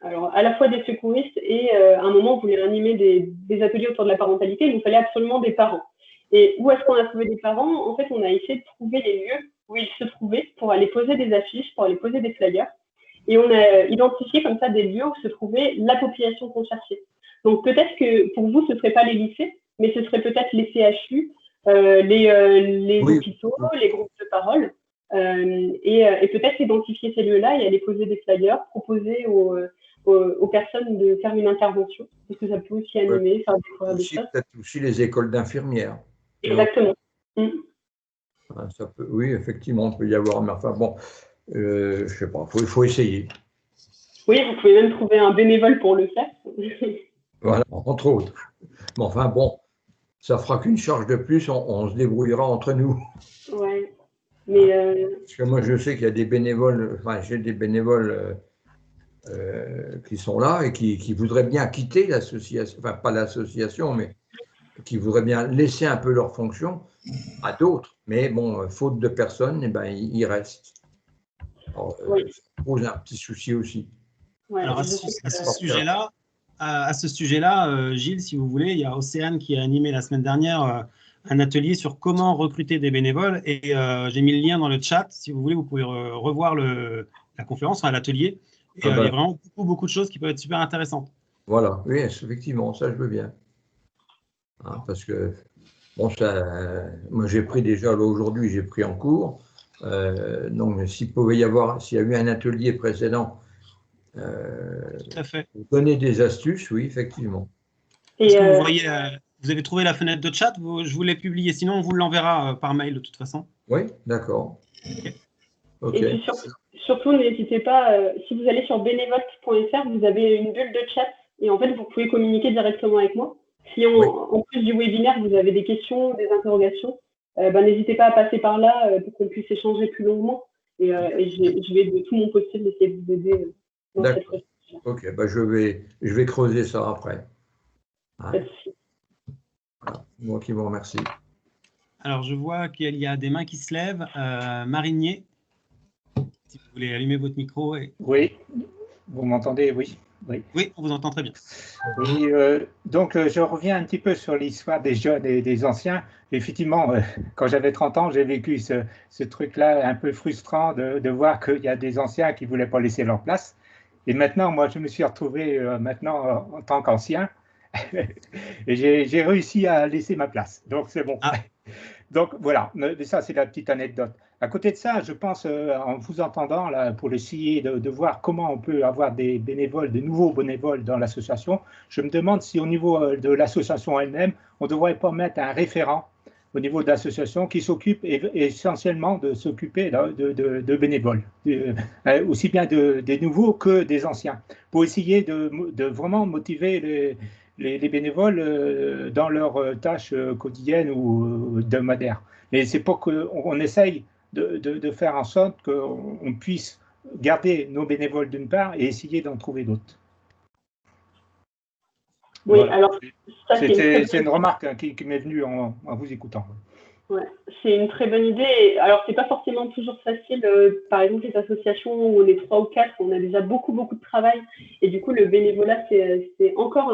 alors, à la fois des secouristes et à un moment, on voulait animer des ateliers autour de la parentalité. Il nous fallait absolument des parents. Et où est-ce qu'on a trouvé des parents? En fait, on a essayé de trouver les lieux où ils se trouvaient pour aller poser des affiches, pour aller poser des flyers. Et on a identifié comme ça des lieux où se trouvait la population qu'on cherchait. Donc, peut-être que pour vous, ce ne serait pas les lycées, mais ce serait peut-être les CHU, les hôpitaux, les groupes de parole. et peut-être identifier ces lieux-là et aller poser des flyers, proposer aux personnes de faire une intervention, parce que ça peut aussi animer, faire découvrir des choses. Peut-être aussi les écoles d'infirmières. Exactement. Ça peut, oui, effectivement, il peut y avoir, mais enfin bon, je ne sais pas, il faut essayer. Oui, vous pouvez même trouver un bénévole pour le faire. Voilà, entre autres. Mais enfin bon, ça fera qu'une charge de plus, on se débrouillera entre nous. Ouais. Mais parce que moi, je sais qu'il y a des bénévoles, enfin, j'ai des bénévoles qui sont là et qui voudraient bien quitter l'association, enfin, pas l'association, mais qui voudraient bien laisser un peu leur fonction à d'autres. Mais bon, faute de personnes, eh ben, ils restent. Alors, ça pose un petit souci aussi. Ouais, alors, à ce sujet-là, Gilles, si vous voulez, il y a Océane qui a animé la semaine dernière un atelier sur comment recruter des bénévoles et j'ai mis le lien dans le chat. Si vous voulez, vous pouvez revoir la conférence, enfin, l'atelier. Et il y a vraiment beaucoup de choses qui peuvent être super intéressantes. Voilà, oui, effectivement, ça je veux bien. Hein, parce que, bon, moi j'ai pris déjà, aujourd'hui j'ai pris en cours. Donc s'il pouvait y avoir, s'il y a eu un atelier précédent, tout à fait. Donner des astuces, oui, effectivement. Est-ce que vous voyez, vous avez trouvé la fenêtre de chat, je vous l'ai publié, sinon on vous l'enverra par mail de toute façon. Oui, d'accord. Okay. Et puis surtout, n'hésitez pas, si vous allez sur bénévote.fr, vous avez une bulle de chat et en fait, vous pouvez communiquer directement avec moi. Si en plus du webinaire, vous avez des questions, des interrogations, n'hésitez pas à passer par là pour qu'on puisse échanger plus longuement. Et je vais de tout mon possible essayer de vous aider dans cette question. Ok, je vais creuser ça après. Hein. Voilà. Moi qui vous remercie. Alors, je vois qu'il y a des mains qui se lèvent. Marinier, si vous voulez allumer votre micro. Oui, vous m'entendez? Oui. Oui, on vous entend très bien. Oui, donc je reviens un petit peu sur l'histoire des jeunes et des anciens. Effectivement, quand j'avais 30 ans, j'ai vécu ce truc-là un peu frustrant de voir qu'il y a des anciens qui ne voulaient pas laisser leur place. Et maintenant, moi, je me suis retrouvé maintenant en tant qu'ancien et j'ai réussi à laisser ma place. Donc, c'est bon. Ah. Donc, voilà, mais ça, c'est la petite anecdote. À côté de ça, je pense, en vous entendant, là, pour essayer de voir comment on peut avoir des bénévoles, de nouveaux bénévoles dans l'association, je me demande si au niveau de l'association elle-même, on ne devrait pas mettre un référent au niveau de l'association qui s'occupe essentiellement de s'occuper de bénévoles, aussi bien des nouveaux que des anciens, pour essayer de vraiment motiver les bénévoles dans leurs tâches quotidiennes ou hebdomadaires. Mais c'est pour qu'on essaye de faire en sorte qu'on puisse garder nos bénévoles d'une part et essayer d'en trouver d'autres. Oui, voilà. Alors, c'est une remarque qui m'est venue en vous écoutant. Ouais, c'est une très bonne idée. Alors, c'est pas forcément toujours facile. Par exemple, les associations où on est 3 ou 4, on a déjà beaucoup de travail. Et du coup, le bénévolat, c'est encore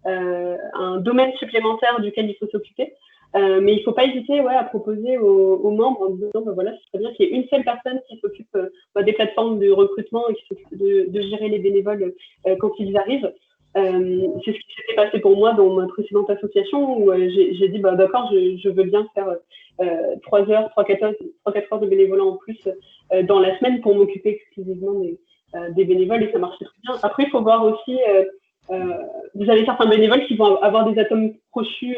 un domaine supplémentaire duquel il faut s'occuper. Mais il ne faut pas hésiter à proposer aux membres en disant voilà, ce serait bien qu'il y ait une seule personne qui s'occupe des plateformes de recrutement et qui s'occupe de gérer les bénévoles quand ils arrivent. C'est ce qui s'était passé pour moi dans ma précédente association où j'ai dit d'accord, je veux bien faire 3-4 heures de bénévolat en plus dans la semaine pour m'occuper exclusivement des bénévoles et ça marchait très bien. Après, il faut voir aussi, vous avez certains bénévoles qui vont avoir des atomes crochus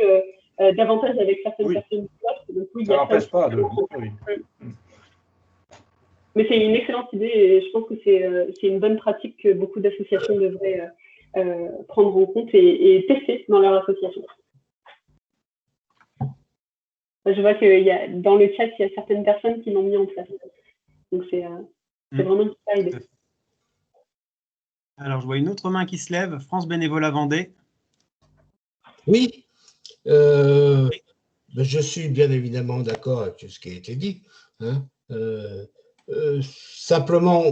davantage avec certaines personnes. Donc, ça n'empêche pas Mais c'est une excellente idée et je pense que c'est une bonne pratique que beaucoup d'associations devraient prendre en compte et tester dans leur association. Je vois qu'il y a dans le chat, il y a certaines personnes qui l'ont mis en place. Donc c'est vraiment une super idée. Alors je vois une autre main qui se lève, France Bénévolat Vendée. Oui, je suis bien évidemment d'accord avec ce qui a été dit. Hein. Simplement,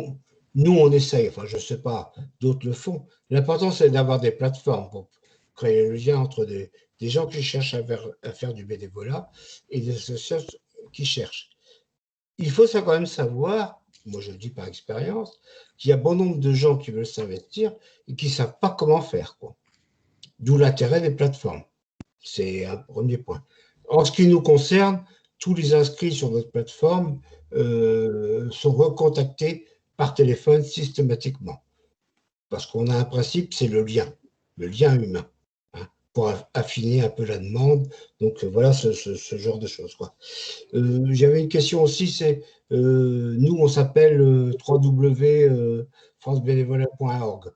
nous, on essaye, enfin, je ne sais pas, d'autres le font. L'important, c'est d'avoir des plateformes pour créer le lien entre des gens qui cherchent à faire du bénévolat et des associations qui cherchent. Il faut ça quand même savoir, moi je le dis par expérience, qu'il y a bon nombre de gens qui veulent s'investir et qui ne savent pas comment faire. D'où l'intérêt des plateformes. C'est un premier point. En ce qui nous concerne, tous les inscrits sur notre plateforme sont recontactés par téléphone systématiquement. Parce qu'on a un principe, c'est le lien humain, hein, pour affiner un peu la demande. Donc voilà ce genre de choses, quoi. J'avais une question aussi, c'est nous on s'appelle www.francebénévolat.org.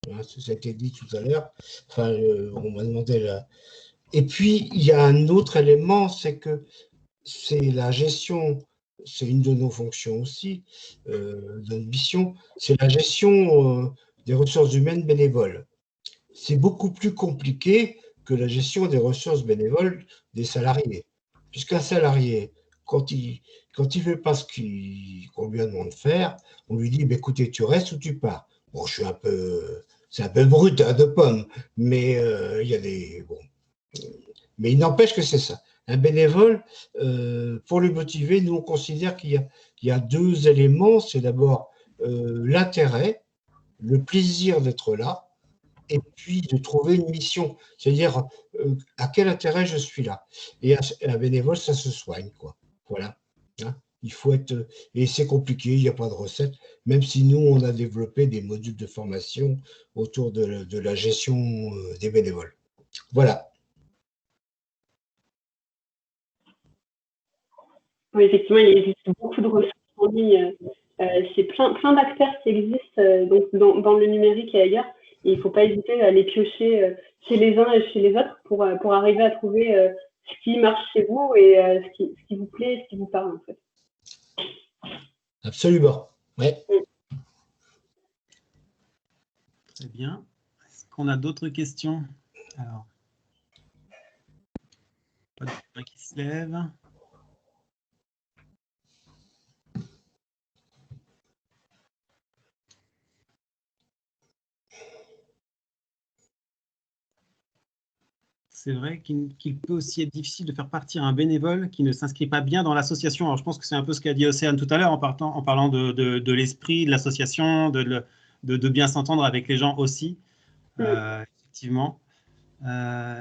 Hein, ça a été dit tout à l'heure. Enfin, on m'a demandé là. Et puis il y a un autre élément, c'est que c'est la gestion, c'est une de nos fonctions aussi, de notre mission, c'est la gestion des ressources humaines bénévoles. C'est beaucoup plus compliqué que la gestion des ressources bénévoles des salariés. Puisqu'un salarié, quand il ne fait pas ce qu'on lui demande de faire, on lui dit, bah, écoutez, tu restes ou tu pars. Bon, c'est un peu brut, hein, de pomme, mais il y a des... Bon. Mais il n'empêche que c'est ça. Un bénévole, pour le motiver, nous on considère qu'il y a deux éléments. C'est d'abord l'intérêt, le plaisir d'être là, et puis de trouver une mission. C'est-à-dire à quel intérêt je suis là. Et un bénévole, ça se soigne, quoi. Voilà. Hein, il faut être... Et c'est compliqué, il n'y a pas de recette, même si nous, on a développé des modules de formation autour de la gestion des bénévoles. Voilà. Oui, effectivement, il existe beaucoup de ressources en ligne. C'est plein d'acteurs qui existent donc dans le numérique et ailleurs. Et il ne faut pas hésiter à les piocher chez les uns et chez les autres pour arriver à trouver ce qui marche chez vous et ce qui vous plaît et ce qui vous parle, en fait. Absolument. Ouais. Très bien. Est-ce qu'on a d'autres questions? Alors, pas de main qui se lève. C'est vrai qu'il peut aussi être difficile de faire partir un bénévole qui ne s'inscrit pas bien dans l'association. Alors, je pense que c'est un peu ce qu'a dit Océane tout à l'heure en parlant de l'esprit de l'association, de bien s'entendre avec les gens aussi. Effectivement.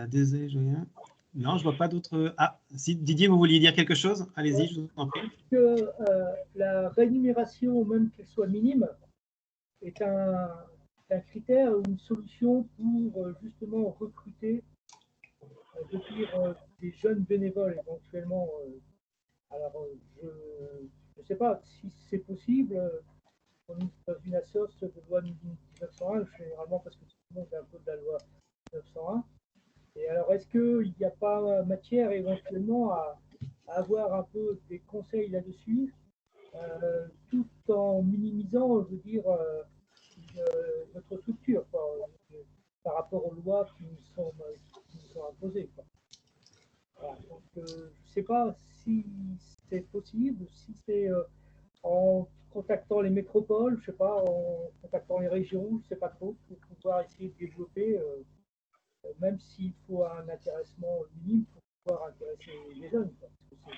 Désolé, je viens. Non, je ne vois pas d'autres. Ah, si Didier, vous vouliez dire quelque chose? Allez-y, je vous en prie. Que la rémunération, même qu'elle soit minime, est un critère ou une solution pour justement recruter des jeunes bénévoles éventuellement. Alors, je ne sais pas si c'est possible. Dans une association de loi 1901, généralement parce que tout le monde est un peu de la loi 1901. Et alors, est-ce qu'il n'y a pas matière éventuellement à avoir un peu des conseils là-dessus, tout en minimisant, je veux dire, notre structure, quoi, par rapport aux lois qui nous sont imposées, quoi. Voilà, donc, je ne sais pas si c'est possible, si c'est en contactant les métropoles, je ne sais pas, en contactant les régions, je ne sais pas trop, pour pouvoir essayer de développer, même s'il faut un intéressement minime pour pouvoir intéresser les jeunes, quoi. Parce que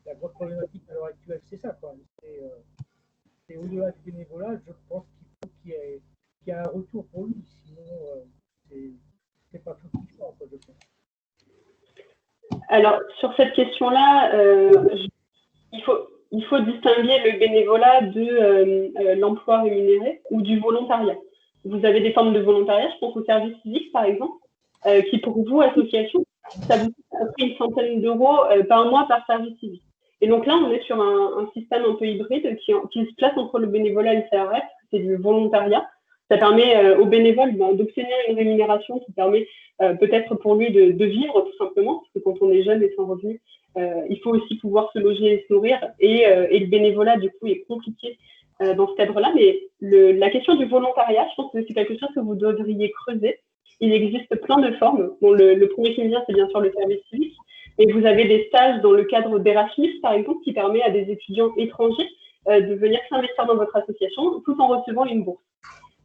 la grosse problématique à l'heure actuelle, c'est ça, quoi. C'est au-delà du bénévolat, je pense qu'il faut qu'il y ait un retour pour lui, sinon c'est pas tout ce quoi, je pense. Alors, sur cette question-là, il faut distinguer le bénévolat de l'emploi rémunéré ou du volontariat. Vous avez des formes de volontariat, je pense au service civique, par exemple, qui, pour vous, association, ça vous coûte à peu près 100 d'euros par mois par service civique. Et donc là, on est sur un système un peu hybride qui se place entre le bénévolat et le CRF, c'est du volontariat. Ça permet aux bénévoles d'obtenir une rémunération qui permet peut-être pour lui de vivre tout simplement, parce que quand on est jeune et sans revenu, il faut aussi pouvoir se loger et se nourrir. Et le bénévolat, du coup, est compliqué dans ce cadre-là. Mais la question du volontariat, je pense que c'est quelque chose que vous devriez creuser. Il existe plein de formes. Bon, le premier qui me vient, c'est bien sûr le service civique. Et vous avez des stages dans le cadre d'Erasmus, par exemple, qui permet à des étudiants étrangers de venir s'investir dans votre association tout en recevant une bourse.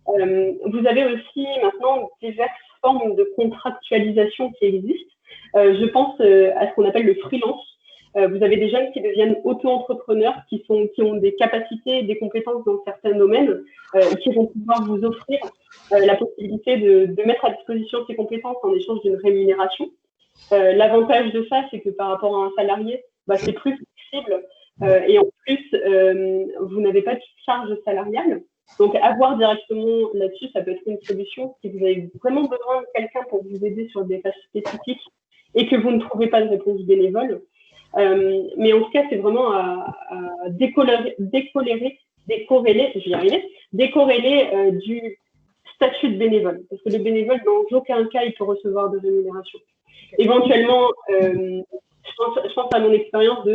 Vous avez aussi maintenant diverses formes de contractualisation qui existent. Je pense à ce qu'on appelle le freelance. Vous avez des jeunes qui deviennent auto-entrepreneurs, qui ont des capacités et des compétences dans certains domaines, qui vont pouvoir vous offrir la possibilité de mettre à disposition ces compétences en échange d'une rémunération. L'avantage de ça, c'est que par rapport à un salarié, c'est plus flexible. Et en plus, vous n'avez pas de charge salariale. Donc, avoir directement là-dessus, ça peut être une solution si vous avez vraiment besoin de quelqu'un pour vous aider sur des tâches spécifiques et que vous ne trouvez pas de réponse bénévole. Mais en tout cas, c'est vraiment à décorréler du statut de bénévole. Parce que le bénévole, dans aucun cas, il peut recevoir de rémunération. Éventuellement, je pense à mon expérience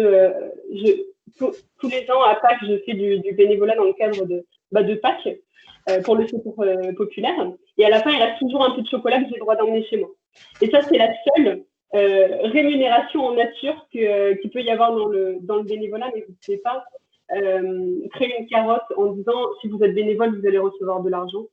tous les ans, à Pâques, je fais du bénévolat dans le cadre de Pâques pour le secours populaire. Et à la fin, il reste toujours un peu de chocolat que j'ai le droit d'emmener chez moi. Et ça, c'est la seule rémunération en nature qu'il peut y avoir dans le bénévolat, mais vous ne pouvez pas créer une carotte en disant si vous êtes bénévole, vous allez recevoir de l'argent.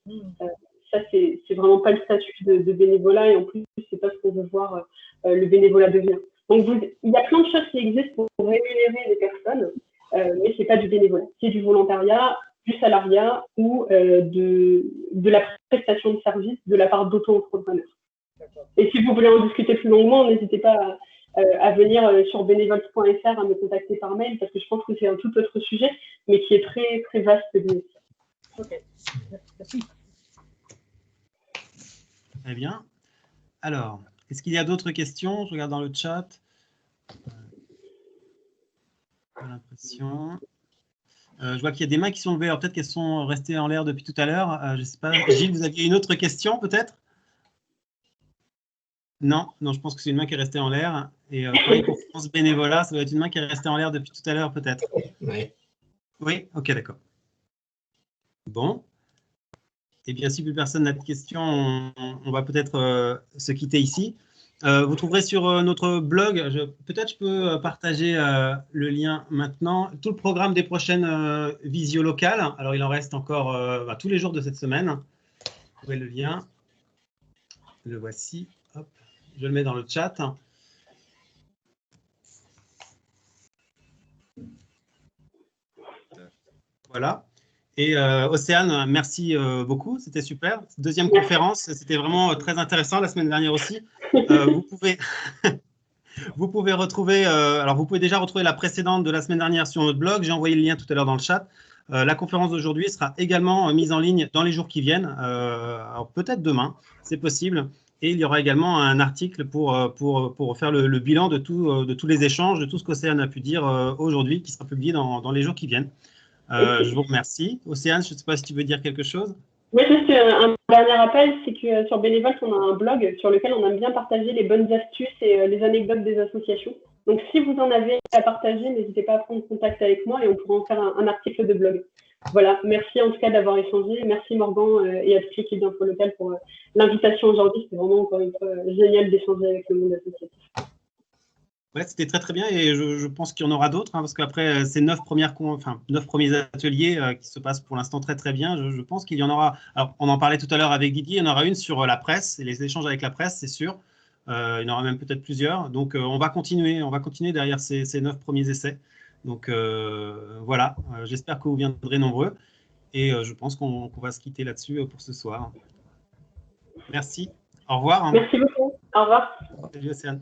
Ça, c'est vraiment pas le statut de bénévolat, et en plus, c'est pas ce qu'on veut voir le bénévolat devenir. Donc, il y a plein de choses qui existent pour rémunérer les personnes, mais c'est pas du bénévolat. C'est du volontariat, du salariat ou de la prestation de service de la part d'auto-entrepreneurs. Et si vous voulez en discuter plus longuement, n'hésitez pas à venir sur bénévoles.fr, à me contacter par mail, parce que je pense que c'est un tout autre sujet, mais qui est très, très vaste. Ok, merci. Très bien. Alors, est-ce qu'il y a d'autres questions? Je regarde dans le chat. J'ai l'impression. Je vois qu'il y a des mains qui sont levées. Alors peut-être qu'elles sont restées en l'air depuis tout à l'heure. Je ne sais pas. Gilles, vous aviez une autre question peut-être? Non, je pense que c'est une main qui est restée en l'air. Et pareil pour France Bénévolat, ça doit être une main qui est restée en l'air depuis tout à l'heure peut-être. Oui, ok, d'accord. Bon. Eh bien, si plus personne n'a de questions, on va peut-être se quitter ici. Vous trouverez sur notre blog, peut-être je peux partager le lien maintenant, tout le programme des prochaines visio locales. Alors, il en reste encore tous les jours de cette semaine. Vous trouvez le lien. Le voici. Hop, je le mets dans le chat. Voilà. Et Océane, merci beaucoup, c'était super. Deuxième conférence, c'était vraiment très intéressant la semaine dernière aussi. Vous pouvez retrouver, alors vous pouvez déjà retrouver la précédente de la semaine dernière sur notre blog. J'ai envoyé le lien tout à l'heure dans le chat. La conférence d'aujourd'hui sera également mise en ligne dans les jours qui viennent. Alors peut-être demain, c'est possible. Et il y aura également un article pour faire le bilan de tous les échanges, de tout ce qu'Océane a pu dire aujourd'hui, qui sera publié dans les jours qui viennent. Je vous remercie. Océane, je ne sais pas si tu veux dire quelque chose. Oui, juste un dernier rappel, c'est que sur Bénévoles, on a un blog sur lequel on aime bien partager les bonnes astuces et les anecdotes des associations. Donc, si vous en avez à partager, n'hésitez pas à prendre contact avec moi et on pourra en faire un article de blog. Voilà, merci en tout cas d'avoir échangé. Merci Morgan et à toute l'équipe d'Info Local pour l'invitation aujourd'hui. C'était vraiment encore une fois génial d'échanger avec le monde associatif. Ouais, c'était très très bien et je pense qu'il y en aura d'autres parce qu'après ces 9 premiers ateliers qui se passent pour l'instant très très bien, je pense qu'il y en aura. Alors on en parlait tout à l'heure avec Didier, il y en aura une sur la presse et les échanges avec la presse, c'est sûr. Il y en aura même peut-être plusieurs. Donc on va continuer derrière ces 9 premiers essais. Donc voilà, j'espère que vous viendrez nombreux et je pense qu'on va se quitter là-dessus pour ce soir. Merci. Au revoir. Merci beaucoup. Au revoir. Salut Océane.